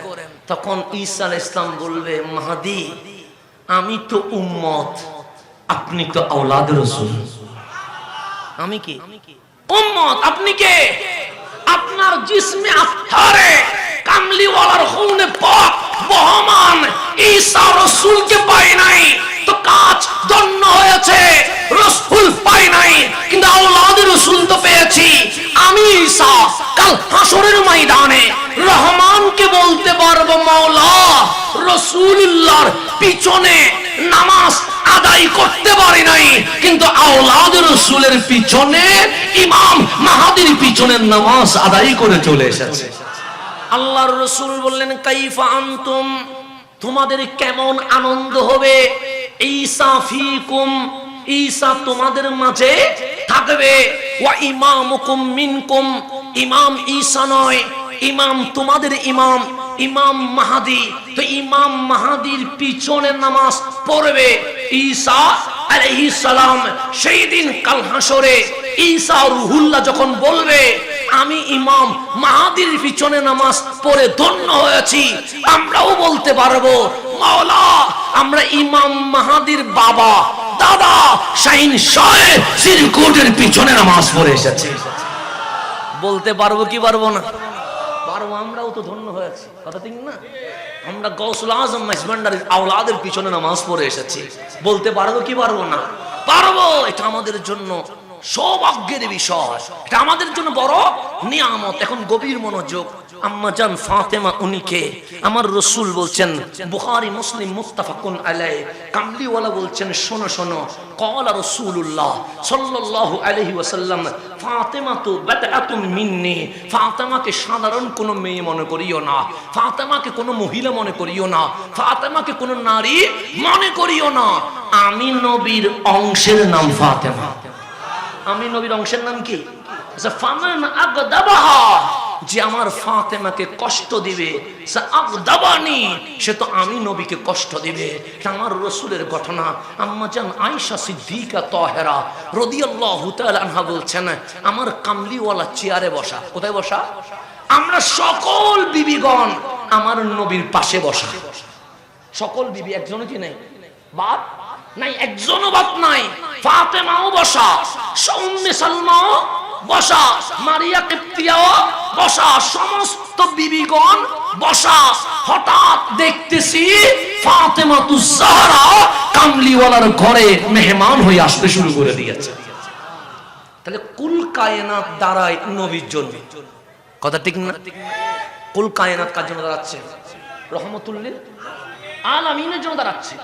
তখন ঈসা আলাইহিস সালাম বলবে, মাহদী আমি তো উম্মত, আপনি তো আওলাদ রাসূল। আমি কি? উম্মত। আপনি কে? আপনার জিসমে আত্মারে কামলিওয়ালার খুনে পাক বহমান ঈসা রাসূলকে পাই নাই, তো কাজ ধন্য হয়েছে। রাসূল পাই নাই, কিন্তু আওলাদ রাসূল তো পেয়েছি। আমি ঈসা কাল হাসরের ময়দানে রহমানকে বলতে পারবো, মাওলা রাসূলুল্লাহর পিছনে নামাজ আদায় করতে পারি নাই, কিন্তু আওলাদ রাসূলের পিছনে ইমাম মাহদীর পিছনে নামাজ আদায় করে চলে এসেছে। আল্লাহর রাসূল বললেন, কাইফা আনতুম, তোমাদের কেমন আনন্দ হবে? ঈসা ফীকুম, ঈসা তোমাদের মাঝে থাকবে। ওয়া ইমামুকুম মিনকুম, ইমাম ঈসা নয়, ইমাম তোমাদের ইমাম, ইমাম মাহদী। তো ইমাম মাহদীর পিছনে নামাজ পড়বে ঈসা আলাইহিস সালাম। সেই দিন কাল হাসরে ঈসা রুহুল্লাহ যখন বলবে আমি ইমাম মাহদীর পিছনে নামাজ পড়ে ধন্য হয়েছি, আমরাও বলতে পারবো মাওলা আমরা ইমাম মাহদীর বাবা দাদা শাহিন শাহ সিরকুটের পিছনে নামাজ পড়ে এসেছি। বলতে পারবো কি পারবো না? পারবো, আমরাও তো ধন্য হয়েছি, কথা ঠিক না? আমরা গৌসুল আজম মাইজভান্ডারির আওলাদের পিছনে নামাজ পড়ে এসেছি। বলতে পারবো কি পারবো না? পারবো। এটা আমাদের জন্য সৌভাগ্যের বিষয়, এটা আমাদের জন্য বড় নিয়ামত। এখন গভীর মনোযোগ। আম্মা জান ফাতেমা উনিকে আমার রাসূল বলছেন, বুখারী মুসলিম মুত্তাফাকুন আলাইহি, কামলিওয়ালা বলছেন শোনো শোনো, ক্বালা রাসূলুল্লাহ সাল্লাল্লাহু আলাইহি ওয়াসাল্লাম ফাতেমা তো বাদআতুম মিন্নি, ফাতেমাকে সাধারণ কোনো মেয়ে মনে করিও না, ফাতেমাকে কোনো মহিলা মনে করিও না, ফাতেমাকে কোনো নারী মনে করিও না, আমি নবীর অংশের নাম ফাতেমা। আমি নবীর অংশের নাম কি? ফামান আগদাবাহা, যে আমার ফাতেমাকে কষ্ট দিবে, আগদাবানি, সে তো আমি নবীকে কষ্ট দিবে। এটা আমার রাসূলের ঘটনা। আম্মা জান আয়েশা সিদ্দিকা তাহেরা রাদিয়াল্লাহু তাআলা আনহা বলছেন, আমার কামলিওয়ালা চেয়ারে বসা। কোথায় বসা? আমরা সকল বিবিগণ আমার নবীর পাশে বসা। সকল বিবি, একজনও কি নেই বাদ নাই, একজনও বাদ নাই। ফাতেমাও বসা, উম্মে সালমাও বসা, মারিয়া কিপ্তিয়াও বসা, সমস্ত বিবিগণ বসা। হঠাৎ দেখতেছি ফাতেমাতুজ জাহরা কামলিওয়ালার ঘরে মেহমান হয়ে আসতে শুরু করে দিয়েছে। তাহলে কুল কায়নাত দাঁড়ায় নবীর জন্য, কথা ঠিক না? কুল কায়নাত কার জন্য দাঁড়াচ্ছে? রহমতুল লিল আলামিনের জন্য দাঁড়াচ্ছে।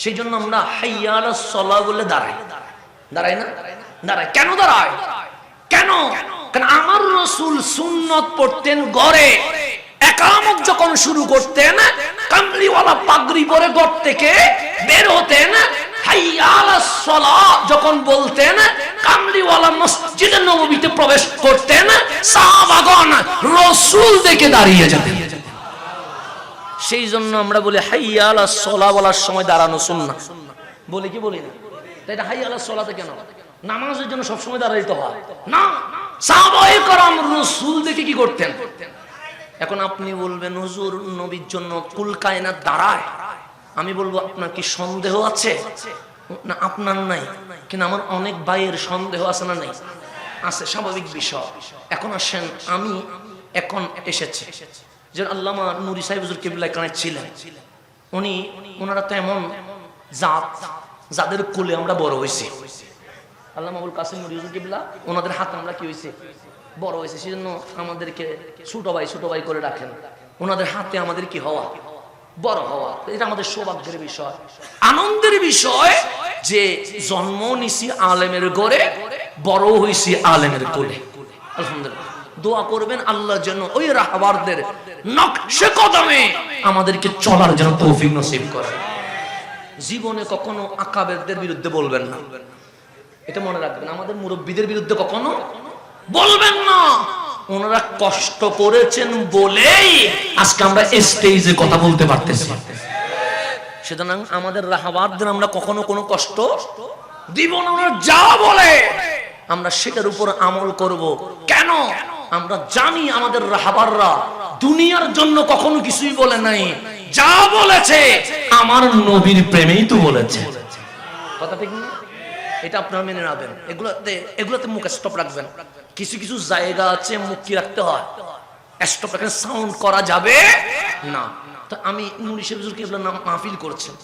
সেই জন্য আমরা হাইয়া আলাস সালাহ বলে দাঁড়াই। দাঁড়াই না? দাঁড়াই। কেন দাঁড়াই? কেন? কারণ আমার রাসূল সুন্নত পড়তেন ঘরে, ইকামত যখন শুরু করতেন কামলিওয়ালা পাগড়ি পরে ঘর থেকে বের হতেন, হাইয়া আলাস সালাহ যখন বলতেন কামলিওয়ালা মসজিদে নববীতে প্রবেশ করতেন, সাহাবাগণ রাসূল দেখে দাঁড়িয়ে যেতেন। সেই জন্য আমরা বলি হাইয়া আলাস সালাহ বলার সময় দাঁড়ানো সুন্নাহ। বলি কি বলি না? তাই না? হাইয়া আলাস সালাতে কেন? নামাজের জন্য সব সময় দাঁড়াইতে হয় না। সাহাবায়ে কেরাম রাসূল দেখে কি করতেন? এখন আপনি বলবেন হুজুর নবীর জন্য কুল কায়নাত দাঁড়ায়। আমি বলবো আপনার কি সন্দেহ আছে? না আপনার নাই, কিন্তু আমার অনেক ভাইয়ের সন্দেহ আছে না? নাই, আছে, স্বাভাবিক বিষয়। এখন আসেন, আমি এখন এসেছি যে আল্লামা নুরি সাহেব হুজুর কিবলা কানেক্ট ছিলেন, ওনারা তো এমন জাত যাদের কোলে আমরা বড় হয়েছি। আল্লামা আবুল কাসিম নুরি হুজুর কিবলা, ওনাদের হাতে আমরা কি হয়েছে? বড় হয়েছে। সেজন্য আমাদেরকে ছোট ভাই করে রাখেন। ওনাদের হাতে আমাদের কি হওয়া? বড় হওয়া। এটা আমাদের সৌভাগ্যের বিষয়, আনন্দের বিষয় যে জন্ম নিছি আলেমের ঘরে, বড় হয়েছি আলেমের কোলে। আলহামদুলিল্লাহ। দোয়া করবেন আল্লাহ যেন ওই রাহবারদের নকশে কদমে আমাদেরকে চলার জন্য তৌফিক নসিব করে। জীবনে কখনো আকাবেরদের বিরুদ্ধে বলবেন না, এটা মনে রাখবেন। আমাদের মুরব্বীদের বিরুদ্ধে কখনো বলবেন না। ওনারা কষ্ট করেছেন বলেই আজকে আমরা স্টেজে কথা বলতে পারতেছি। সুতরাং আমাদের রাহবারদের আমরা কখনো কোনো কষ্ট দিব না। ওনারা যা বলে আমরা সেটার উপর আমল করব। কেন? আমরা জানি আমাদের রাহবাররা দুনিয়ার জন্য কখনো কিছুই বলে নাই, যা বলেছে আমার নবীর প্রেমেই তো বলেছে। কথা ঠিক না? এটা আপনারা মেনে নেবেন। এগুলোতে মুখ স্টপ রাখবেন। কিছু কিছু জায়গা আছে মুখ কি রাখতে হয়, স্টপ রাখেন, সাউন্ড করা যাবে না। তো আমি নুরি সাহেব হুজুর কিবলা মাহফিল করছেন,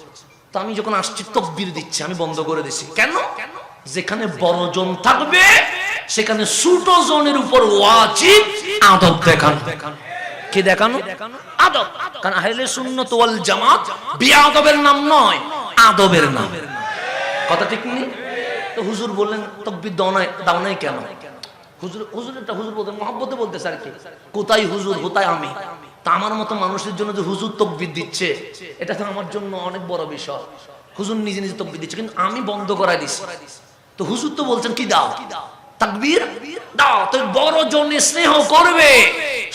তো আমি যখন আসছি তাকবীর দিচ্ছি, আমি বন্ধ করে দিছি। কেন? যেখানে বড় জন থাকবে সেখানে ছোট জনের উপর ওয়াজিব আদব দেখানো। কি দেখানো? আদব। কারণ আহলে সুন্নাত ওয়াল জামাত বিআদবের নাম নয়, আদবের নাম। কথা ঠিক নেই? তো হুজুর বললেন তাকবীর দাও নাই কেন? হুজুর বলতেন মহব্বতে বলতেছে আর কি। কোথায় হুজুর, কোথায় আমি? তা আমার মতো মানুষের জন্য যে হুজুর তাকবীর দিচ্ছে, এটা তো আমার জন্য অনেক বড় বিষয়। হুজুর নিজে নিজে তাকবীর দিচ্ছে, কিন্তু আমি বন্ধ করাই দিছি। তো হুজুর তো বলছেন কি দাও তাকবীর দাও, তো বড় জনে স্নেহ করবে,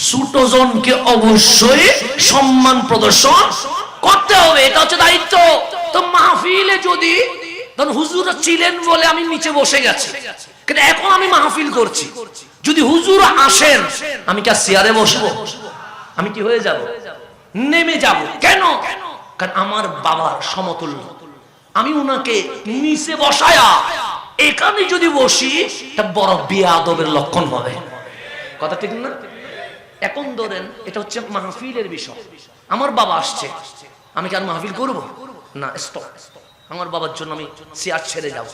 ছোট জনকে অবশ্যই সম্মান প্রদর্শন করতে হবে, এটা হচ্ছে দায়িত্ব। তো মাহফিলে যদি ধরুন হুজুর ছিলেন বলে আমি নিচে বসে গেছি, কিন্তু এখন আমি মাহফিল করছি, যদি হুজুর আসেন আমি কি আর চেয়ারে বসবো? আমি কি হয়ে যাব? নেমে যাব। কেন? কারণ আমার বাবার সমতুল্য, আমি উনাকে নিচে বসায়া এখানে যদি বসি তা বড় বেয়াদবের লক্ষণ হবে। কথা ঠিক না? এখন ধরেন এটা হচ্ছে মাহফিলের বিষয়, আমার বাবা আসছে, আমি কি আর মাহফিল করব না? স্টপ। আমার বাবার জন্য আমি চেয়ার ছেড়ে যাব,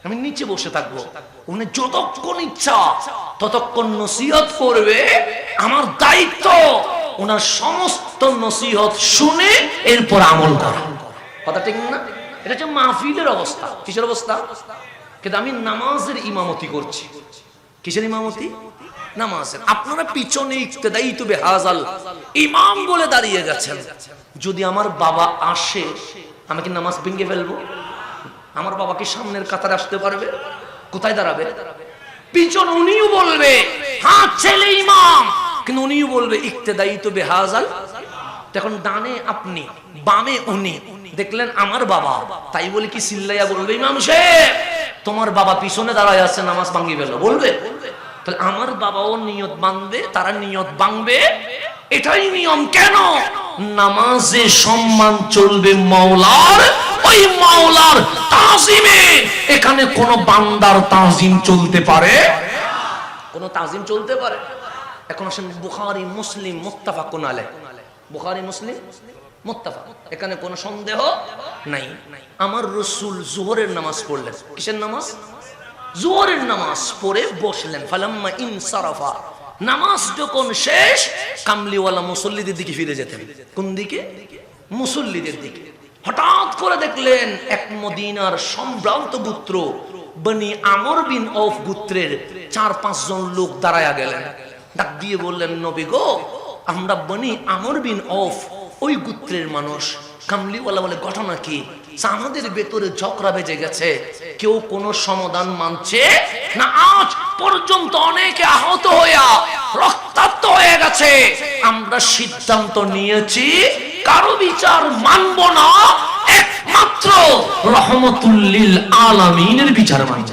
আমি নিচে বসে থাকবো, উনি যতক্ষণ ইচ্ছা ততক্ষণ নসিহত করবে, আমার দায়িত্ব ওনার সমস্ত নসিহত শুনে এরপর আমল করা। কথা ঠিক না? এটা হচ্ছে মাহফিলের অবস্থা। কিসের অবস্থা? কিন্তু আমি নামাজের ইমামতি করছি। কিসের ইমামতি? নামাজের। আপনারা পিছনে ইক্তেদাইতু বিহাযাল ইমাম বলে দাঁড়িয়ে গেছেন, যদি আমার বাবা আসে আমি কি নামাজ ভেঙে ফেলবো? আমার বাবা কি সামনের কাতারে আসতে পারবে? কোথায় দাঁড়াবে? পিছন। উনিও বলবে হ্যাঁ ছেলে ইমাম, কিন্তু উনিও বলবে ইক্তেদাইতু বিহাযাল। তখন ডানে আপনি, বামে উনি, দেখলেন আমার বাবা, তাই বলে কি চিল্লাইয়া বলবে ইমাম সাহেব তোমার বাবা পিছনে দাঁড়ায় আছে নামাজ ভাঙিয়ে ফেলো? বলবে? তাহলে আমার বাবাও নিয়ত বাঁধবে, তারা নিয়ত ভাঙবে, এটাই নিয়ম। কেন? নামাজে সম্মান চলবে মাওলার, ওই মাওলার তাজিমে এখানে কোন বান্দার তাজিম চলতে পারে? কোন তাজিম চলতে পারে? এখন আসেন বুখারী মুসলিম মুত্তাফাকুন আলাইহ, বুখারী মুসলিম মুত্তাফাক, এখানে কোনো সন্দেহ নাই। আমার রাসূল যোহরের নামাজ পড়লেন। কিসের নামাজ? যোহরের নামাজ পড়ে বসলেন। ফালাম্মা ইনসারাফা, নামাজ যখন শেষ কামলিওয়ালা মুসল্লিদের দিকে ফিরে যেতেন। কোন দিকে? মুসল্লিদের দিকে। হঠাৎ করে দেখলেন এক মদিনার সম্ভ্রান্ত গোত্র বনি আমর বিন আওফ গোত্রের ৪-৫ জন লোক দাঁড়ায়া গেলেন। ডাক দিয়ে বললেন নবী গো, আমরা বনি আমর বিন আওফ ওই গোত্রের মানুষ। কামলিওয়ালা বলে ঘটনা কি? আমাদের ভেতরে ঝগড়া বেজে গেছে, কেউ কোনো সমাধান মানছে না, আজ পর্যন্ত অনেকে আহত হইয়া রক্তাক্ত হয়ে গেছে। আমরা সিদ্ধান্ত নিয়েছি কারো বিচার মানব না, একমাত্র রহমতুল লিল আলামিনের বিচার মানব।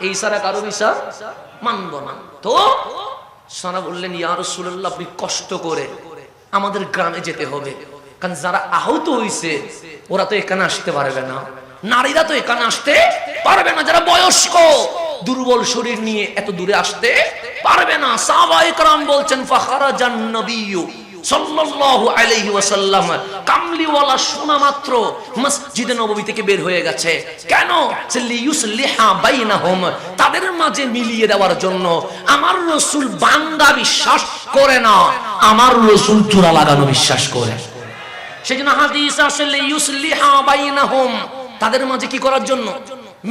এই ছাড়া কারো বিচার মানব না। তো সারা বললেন ইয়া রাসূলুল্লাহ আপনি কষ্ট করে আমাদের গ্রামে যেতে হবে, কারণ যারা আহত হইছে ওরা তো এখানে আসতে পারবে না, নারীরা তো এখানে আসতে পারবে না, যারা বয়স্ক দুর্বল শরীর নিয়ে এত দূরে আসতে পারবে না। সাহাবায়ে কেরাম বলছেন ফাখারাজান নবিয়্যু সাল্লাল্লাহু আলাইহি ওয়াসাল্লাম, কামলিওয়ালা শোনা মাত্র মসজিদে নববী থেকে বের হয়ে গেছে। কেন? লিইউসলিহা বাইনাহুম, তাদের মাঝে মিলিয়ে দেওয়ার জন্য। আমার রাসূল বান্দা বিশ্বাস করে না, আমার রাসূল চূড়া লাগানো বিশ্বাস করে। সেজন্য হাদিস আছে লিইউসলিহা বাইনাহুম, তাদের মাঝে কি করার জন্য?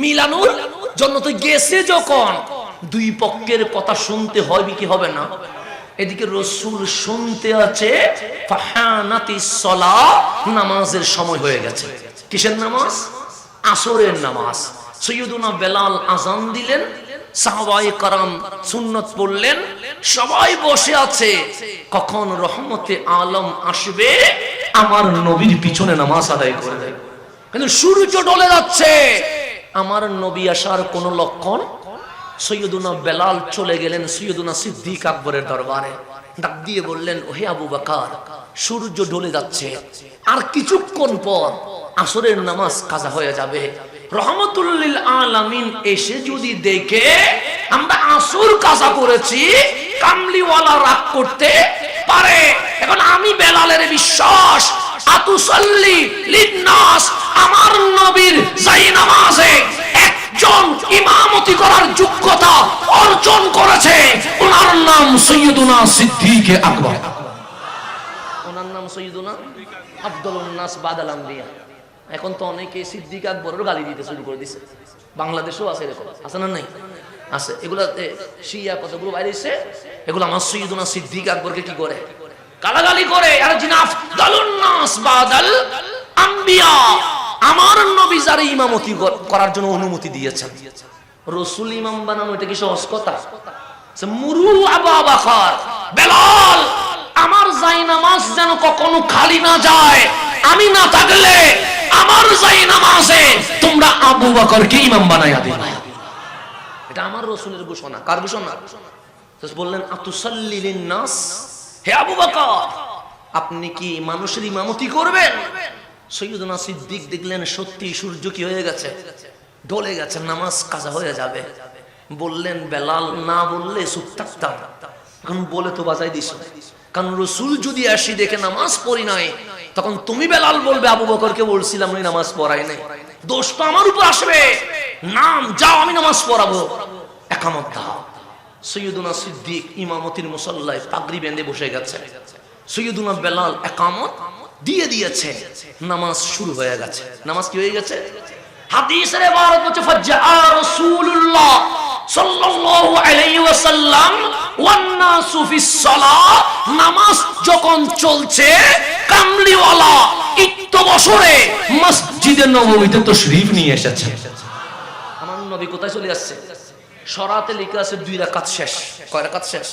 মিলানোর জন্য। তো গেছে যখন, দুই পক্ষের কথা শুনতে হবে কি হবে না? এদিকে রাসূল শুনতে আছে ফাহানাতিস সালাহ, নামাজের সময় হয়ে গেছে। কিসের নামাজ? আসরের নামাজ। সাইয়্যিদুনা বেলাল আযান দিলেন, সাহাবায়ে কেরাম সুন্নত পড়লেন, সবাই বসে আছে। কখন রহমতে আলম আসবে আমার নবীর পিছনে নামাজ আদায় করে দেয়। কিন্তু সূর্য ঢলে যাচ্ছে, আমার নবী আসার কোন লক্ষণ। সৈয়দুনা বেলাল চলে গেলেন সৈয়দুনা সিদ্দিক আকবরের দরবারে। ডাক দিয়ে বললেন ওহে আবু বকর, সূর্য ঢলে যাচ্ছে, আর কিছুক্ষণ পর আসরের নামাজ কাজা হয়ে যাবে। রহমতুল লিল আলামিন এসে যদি দেখে আমরা আসর কাজা করেছি, কামলিওয়ালা রাগ করতে পারে। এখন আমি বেলালের বিশ্বাস আতুসাল্লি লিন্নাস, আমার নবীর যাই নামাজে একজন ইমামতি করার যোগ্যতা অর্জন করেছে, ওনার নাম সৈয়দুনা সিদ্দিক আকবর। ওনার নাম সৈয়দুনা আফদলুন নাস বাদাল আম্বিয়া। এখন তো অনেকে সিদ্দিক আকবরের গালি দিতে শুরু করে দিছে, বাংলাদেশেও আছে এরকম, আছে না? নাই আছে। এগুলাতে শিয়া কতগুলো বাইরে এসে এগুলো আমার সৈয়দুনা সিদ্দিক আকবরকে কি করে? গালাগালি করে। আর জিনা আফদলুন নাস বাদাল আম্বিয়া, আমার নবী যারা ইমামতি করার জন্য অনুমতি দিয়েছেন, রাসূল ইমাম বানানো এটা কি সহজ কথা? মুরু আবু বকর, বেলাল, আমার জায়নামাজ যেন কখনো খালি না যায়, আমি না থাকলে আমার জায়নামাজে তোমরা আবু বকরকে ইমাম বানায়া দিবা। এটা আমার রাসূলের ঘোষণা। কার ঘোষণা? বললেন আতুসাল্লি লিন-নাস, হে আবু বকর আপনি কি মানুষের ইমামতি করবেন? সাইয়্যিদুনা সিদ্দিক দেখলেন সত্যি সূর্য কি হয়ে গেছে, ঢলে গেছে, নামাজ কাজা হয়ে যাবে। বললেন বেলাল, না বললে চুপ থাকতাম, এখন বলে তো বাজাই দিছো। কারণ রাসূল যদি আসি দেখে নামাজ পড়ি নাই, তখন তুমি বেলাল বলবে আবু বকরকে বলছিলাম উনি নামাজ পড়াই নাই, দোষ তো আমার উপর আসবে। নাম যাও, আমি নামাজ পড়াবো, একামত দাও। সাইয়্যিদুনা সিদ্দিক ইমামতির মুসাল্লায় পাগড়ি বেঁধে বসে গেছে। সাইয়্যিদুনা বেলাল একামত দিয়ে দিয়েছে, নামাজ শুরু হয়ে গেছে। নামাজ কি হয়ে গেছে? হাদিসের ইবারত হচ্ছে ফাজ্জা রাসূলুল্লাহ সাল্লাল্লাহু আলাইহি ওয়াসাল্লাম ওয়ান নাসু ফিস সালাহ, নামাজ যখন চলছে কামলিওয়ালা ইত্ত বছরে মসজিদে নববীতে তাশরীফ নিয়ে এসেছে। আমার নবী কোথায় চলে যাচ্ছে? শরাতে লেখা আছে 2 রাকাত শেষ। কয় রাকাত শেষ?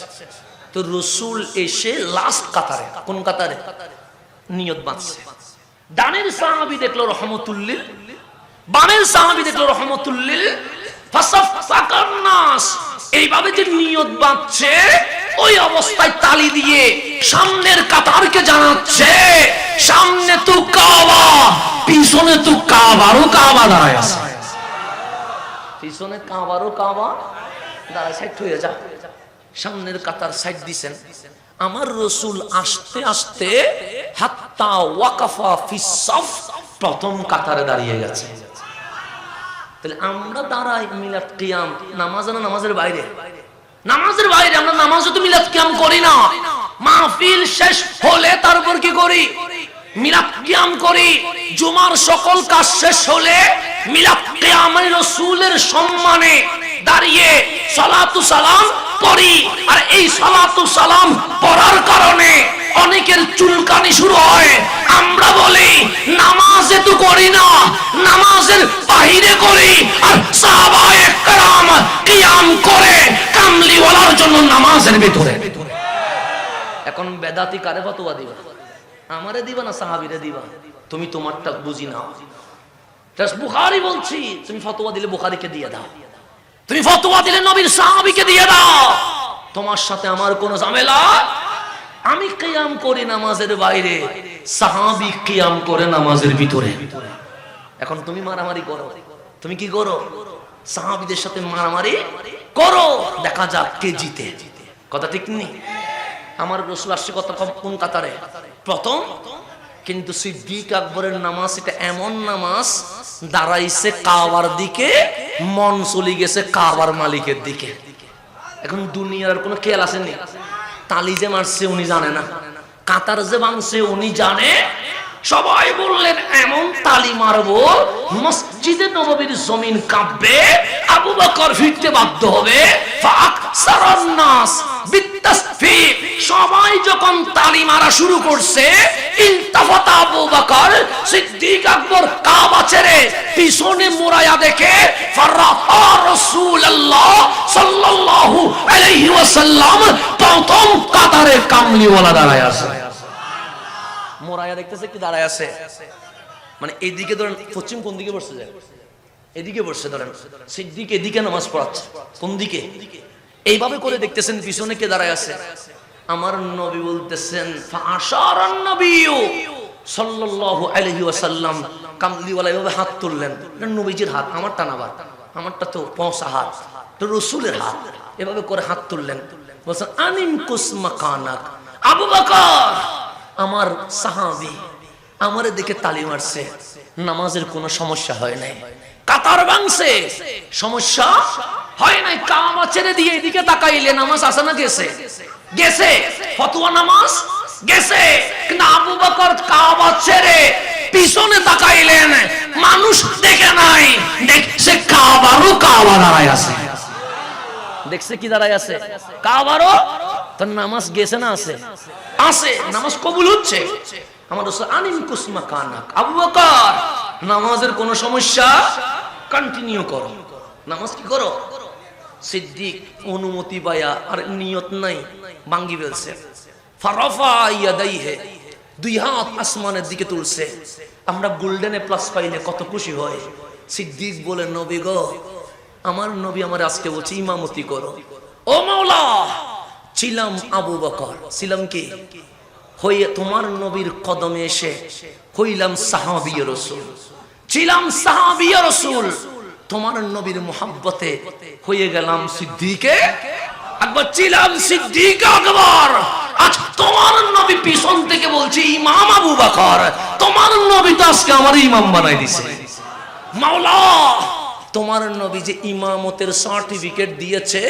তো রাসূল এসে লাস্ট কাতারে, কোন কাতারে? নিয়ত বাঁধছে। ডানের সাহাবী দেখলো রহমাতুল্লিল, বামের সাহাবী দেখলো রহমাতুল্লিল, ফাসাফাকান নাস, এইভাবে যে নিয়ত বাঁধছে ওই অবস্থায় তালি দিয়ে সামনের কাতারকে জানাচ্ছে সামনে তো কাবা, পিছনে তো কাবারও কাবা দাঁড়ায় আছে। পিছনে কাবারও কাবা দাঁড়ায়, সাইড হয়ে যা। সামনের কাতার সাইড দিছেন। আমার রাসূল আস্তে আস্তে হাত্তা ওয়াকাফা ফিস সাফ, প্রথম কাতারে দাঁড়িয়ে গেছে। তাহলে আমরা দাঁড়াই মিলাদ কিয়াম, নামাজ না নামাজের বাইরে? নামাজের বাইরে। আমরা নামাজও তো মিলাদ কিয়াম করি না। মাহফিল শেষ হলে তারপর কি করি? মিলাদ কিয়াম করি। জুমার সকল কাজ শেষ হলে মিলাদ কিয়ামে রাসূলের সম্মানে দাঁড়িয়ে সালাতু সালাম পড়ি। আর এই সালাতু সালাম পড়ার কারণে অনেকের চুলকানি শুরু হয়। আমরা বলি নামাজে তো করি না, নামাজের বাইরে করি। আর সাহাবায়ে কেরাম কিয়াম করে কামলিওয়ালার জন্য নামাজের ভিতরে। এখন বেদাতি কারে ফতোয়া দিবা? আমারে দিবা না সাহাবীরে দিবা? তুমি তোমারটা বুঝি নাও। বুখারী বলছি, তুমি ফতোয়া দিলে বুখারীকে দিয়ে দাও, তুমি ফতোয়া দিলে নবীর সাহাবীকে দিয়ে দাও, তোমার সাথে আমার কোনো ঝামেলা। আমি কিয়াম করি নামাজের বাইরে, সাহাবী কিয়াম করে নামাজের ভিতরে। এখন তুমি মারামারি করো, তুমি কি করো? সাহাবীদের সাথে মারামারি করো, দেখা যাক কে জিতে। কথা ঠিক নেই? আমার রাসূল আসছে কত কোন কাতারে? প্রথম। কিন্তু সিদ্দিক আকবরের নামাজ এটা এমন নামাজ, দাঁড়াইছে কাবার দিকে, মন চলে গেছে কাবার মালিকের দিকে। এখন দুনিয়ার কোনো খেয়াল আসেনি। তালি যে মারছে উনি জানে না, কাতার যে ভাঙছে উনি জানে। সবাই বললেন এমন তালি মারবো মসজিদে নববীর জমিন কাঁপবে, আবু বকর ফিরতে বাধ্য হবে। ফাকসারান নাস বিতাসফিক, সবাই যখন তালি মারা শুরু করছে, ইলতাফাতা আবু বকর সিদ্দিক আকবর কাবা ছেড়ে পিছনে মুরায়া দেখে ফারাআ রাসূলুল্লাহ সাল্লাল্লাহু আলাইহি ওয়াসাল্লাম প্রথম কাতারে কামলিওয়ালা দাঁড়ায় আছে। মোরায়া দেখতেছে কি দাঁড়ায় আছে, মানে এদিকে ধরেন পশ্চিম কোন দিকে বসছে যায়, এদিকে বসছে ধরেন সিদ্দিক এদিকে নামাজ পড়াচ্ছে, কোন দিকে? এইভাবে করে দেখতেছেন পিছনে কে দাঁড়ায় আছে। আমার নবী বলতেছেন ফাআশারান নবিয়্যু সাল্লাল্লাহু আলাইহি ওয়াসাল্লাম, কামলিওয়ালা এভাবে হাত তুললেন। এটা নবীজির হাত, আমারটা না, আমারটা তো পৌঁছা হাত, তো রাসূলের হাত। এভাবে করে হাত তুললেন, বলছেন আনিম কুসমাকানাক, আবু বকর আমার সাহাবী আমারে দেখে তালি মারছে, নামাজের কোনো সমস্যা হয় নাই। কাতার ভাঙছে, সমস্যা হয় নাই। কাবা ছেড়ে দিয়ে এদিকে তাকাইলে নামাজ আছে না গেছে? গেছে। ফতোয়া নামাজ গেছে। কিন্তু আবু বকর কাবা ছেড়ে পিছনে তাকাইলেন, মানুষ দেখে নাই, দেখছে কাবারও কাবা দাঁড়ায় আছে। দেখছে কি দাঁড়ায় আছে? কাবারও। তার নামাজ গেছে না আছে? আছে, নামাজ কবুল হচ্ছে। আমার রাসূল আনিম কুসমাকানাক, আবু বকর নামাজের কোনো সমস্যা, কন্টিনিউ করো, নামাজ কি করো। সিদ্দিক অনুমতি পায়া আর নিয়ত নাই, ভাঙ্গি ফেলছে। ফারাফা ইয়াদাইহি, দুই হাত আসমানের দিকে তুলছে। আমরা গোল্ডেনে প্লাস পাইলে কত খুশি হয়। সিদ্দিক বলে, নবী গো, আমার নবী আমার আজকে বলছে ইমামতি করো। ও মাওলা, ছিলাম আবু বকর, ছিলাম কি হয়ে তোমার নবীর কদমে এসে হইলাম সাহাবী রাসূল, ছিলাম সাহাবী রাসূল, তোমার নবীর মুহাব্বতে হয়ে গেলাম সিদ্দিকে আকবর, ছিলাম সিদ্দিক আকবর। আজ তোমার নবী পিছন থেকে বলছে ইমাম আবু বকর, তোমার নবী তো আজকে আমার ইমাম বানাই দিছে। মাওলা, তোমার নবী যে ইমামতের সার্টিফিকেট দিয়েছে,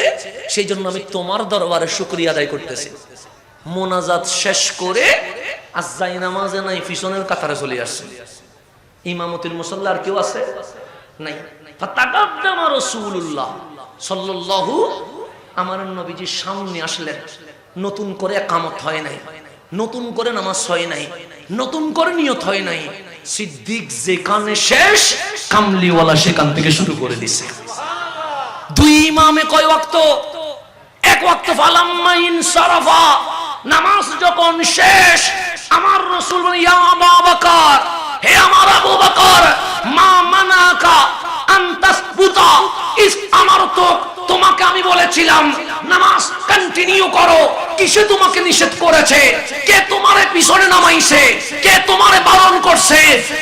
সেই জন্য আমি তোমার দরবারে শুকরিয়া আদায় করতেছি। মোনাজাত শেষ করে আজ যাই নামাজে নাই, পিছনের কাতারে চলে আসছে। ইমামতির মুসাল্লা আর কেউ আছে নাই। ফাতাকাদ্দামা রাসূলুল্লাহ সাল্লাল্লাহু, আমার নবীজি সামনে আসলেন। নতুন করে ইকামত হয় নাই, নতুন করে নামাজ হয় নাই, নতুন করে নিয়ত হয় নাই। সিদ্দিক যেখানে শেষ, কামলিওয়ালা সেখান থেকে শুরু করে দিছে। দুই ইমামে কয় ওয়াক্ত? এক ওয়াক্ত। ফালাম্মা ইনসারাফা, নামাজ যখন শেষ, আমার রাসূল বলেন, ইয়া আবু বকর, হে আমার আবু বকর, মা মানাকা আন তাসবুতা ইস আমারতু, তোমাকে আমি বলেছিলাম নামাজ কন্টিনিউ করো, কিসে তোমাকে নিষেধ করেছে? কে তোমারে পিছনে নামাইছে? কে তোমারে বারণ করছে?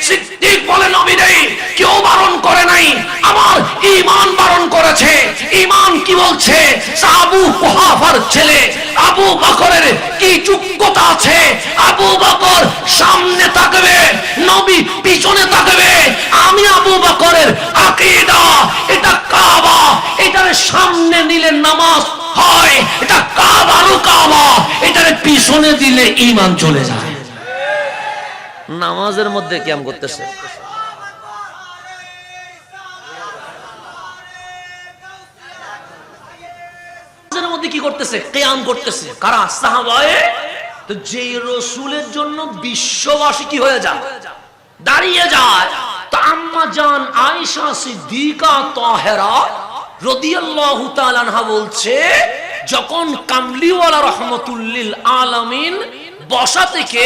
সিদ্দিক বলে, নবী রে, কেউ বারণ করে নাই, আমার ঈমান বারণ করেছে। ঈমান কি বলছে? আবু কুহাফার ছেলে আবু বকরের কি যোগ্যতা আছে? আবু বকর সামনে তাকাবে, নবী পিছনে তাকাবে। আমি আবু বকরের আকীদা, এটা কাবা, এটার সামনে নিলে নামাজ হয়, এটা কাবারও কাবা, এটার পিছনে দিলে ঈমান চলে যায়। নামাজের মধ্যে কিয়াম করতেছে। নামাজের মধ্যে কি করতেছে? কিয়াম করতেছে। কারা? সাহাবায়ে। তো যে রাসূলের জন্য বিশ্ববাসী কি হয়ে যায়? দাঁড়িয়ে যায়। তো আম্মা জান আয়েশা সিদ্দিকা তাহেরা রাদিয়াল্লাহু তাআলা আনহা বলছে, যখন কামলিওয়ালা রাহমাতুল লিল আলামিন বসা থেকে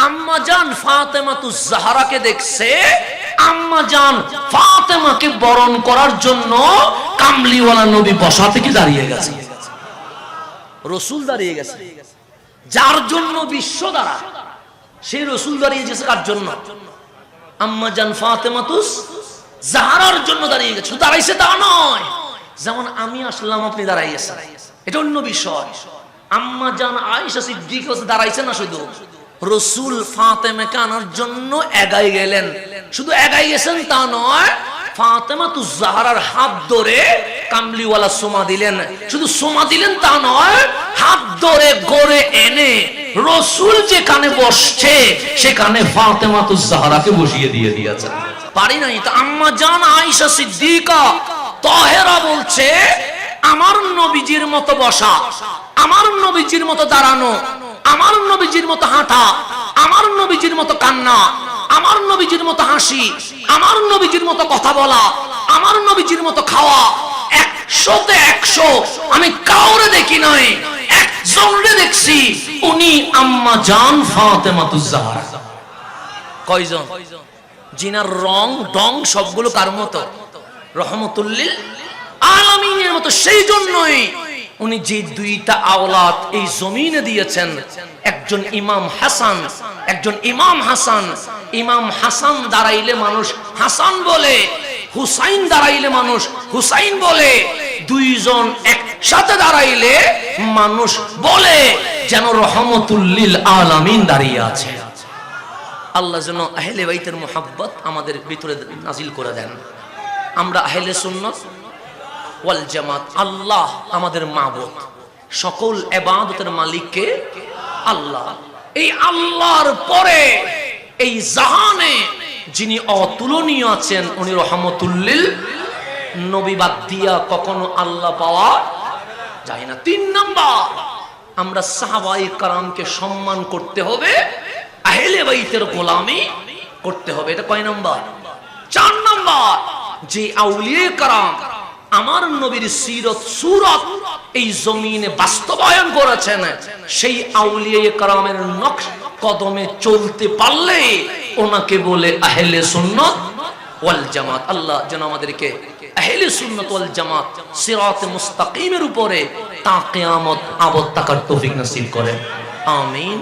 আম্মা জান ফাতেমাতুজ জাহরাকে দেখছে, আম্মা জান ফাতেমাকে বরণ করার জন্য কামলিওয়ালা নবী বসা থেকে দাঁড়িয়ে গেছে। রাসূল দাঁড়িয়ে গেছে, যার জন্য বিশ্ব দাঁড়ায়, সেই রাসূল দাঁড়িয়ে গেছে কার জন্য? আম্মা জান ফাতেমাতুজ জাহরার জন্য দাঁড়িয়ে গেছে। দাঁড়াইছে তা নয়, যেমন আমি আসলাম আপনি দাঁড়াইয়েছেন, এটা অন্য বিষয়। আম্মা জান আয়েশা সিদ্দিকা দাঁড়াইছে না, শুধু রাসূল ফাতেমাকে আনার জন্য এগাই গেলেন। শুধু এগাই গেছেন তা নয়, ফাতেমাতুজ জাহরার হাত ধরে কামলিওয়ালা সোমা দিলেন। শুধু সোমা দিলেন তা নয়, হাত ধরে গড়ে এনে রাসূল যেখানে বসছে সেখানে ফাতেমাতুজ জাহরাকে বসিয়ে দিয়েছেন। পারি নাই। তো আম্মা জান আয়েশা সিদ্দিকা তাহেরা বলছে, আমার নবীজির মতো বসা, আমার নবীজির মতো দাঁড়ানো, আমার নবীজির মতো হাঁটা, আমার নবীজির মতো কান্না, আমার নবীজির মতো হাসি, আমার নবীজির মতো কথা বলা, আমার নবীজির মতো খাওয়া, 100তে 100 আমি কাউরে দেখি নাই, একজনরে দেখছি, উনি আম্মা জান ফাতেমাতুজ জাহরা। কয়জন? জিনার রং ডং সবগুলো কার মতো? রহমাতুল লিল আলামিনের মতো। সেই জন্যই উনি যে দুইটা আওলাদ এই জমিনে দিয়েছেন, একজন ইমাম হাসান, একজন ইমাম হাসান। ইমাম হাসান দাঁড়াইলে মানুষ হাসান বলে, হুসাইন দাঁড়াইলে মানুষ হুসাইন বলে। দুইজন একসাথে দাঁড়াইলে মানুষ বলে যেন রহমাতুল লিল আলামিন দাঁড়িয়ে আছে। আল্লাহ যেন আহলে বাইতের মুহাব্বত আমাদের ভিতরে নাজিল করে দেন। আমরা আহলে সুন্নাত ওয়াল জামাত। আল্লাহ আমাদের মাবুদ, সকল ইবাদতের মালিক কে? আল্লাহ। এই আল্লাহর পরে এই জাহানে যিনি অতুলনীয় আছেন উনি রহমাতুল লিল। নবী বাদ দিয়া কখনো আল্লাহ পাওয়া যায় না। 3 নাম্বার, আমরা সাহাবায়ে কেরামকে সম্মান করতে হবে, আহলে বাইতের গোলামি করতে হবে। এটা কয় নাম্বার? আবার যে আউলিয়া کرام আমার নবীর সিরত সুরত এই জমিনে বাস্তবায়ন করেছেন, সেই আউলিয়া کرامের নকশ কদমে চলতে পারলে ওনাকে বলে আহলে সুন্নাত ওয়াল জামাত। আল্লাহ যেন আমাদেরকে আহলে সুন্নাত ওয়াল জামাত সিরাতে মুস্তাকিমের উপরে তা কিয়ামত আবদ থাকার তৌফিক নসিব করেন। আমিন।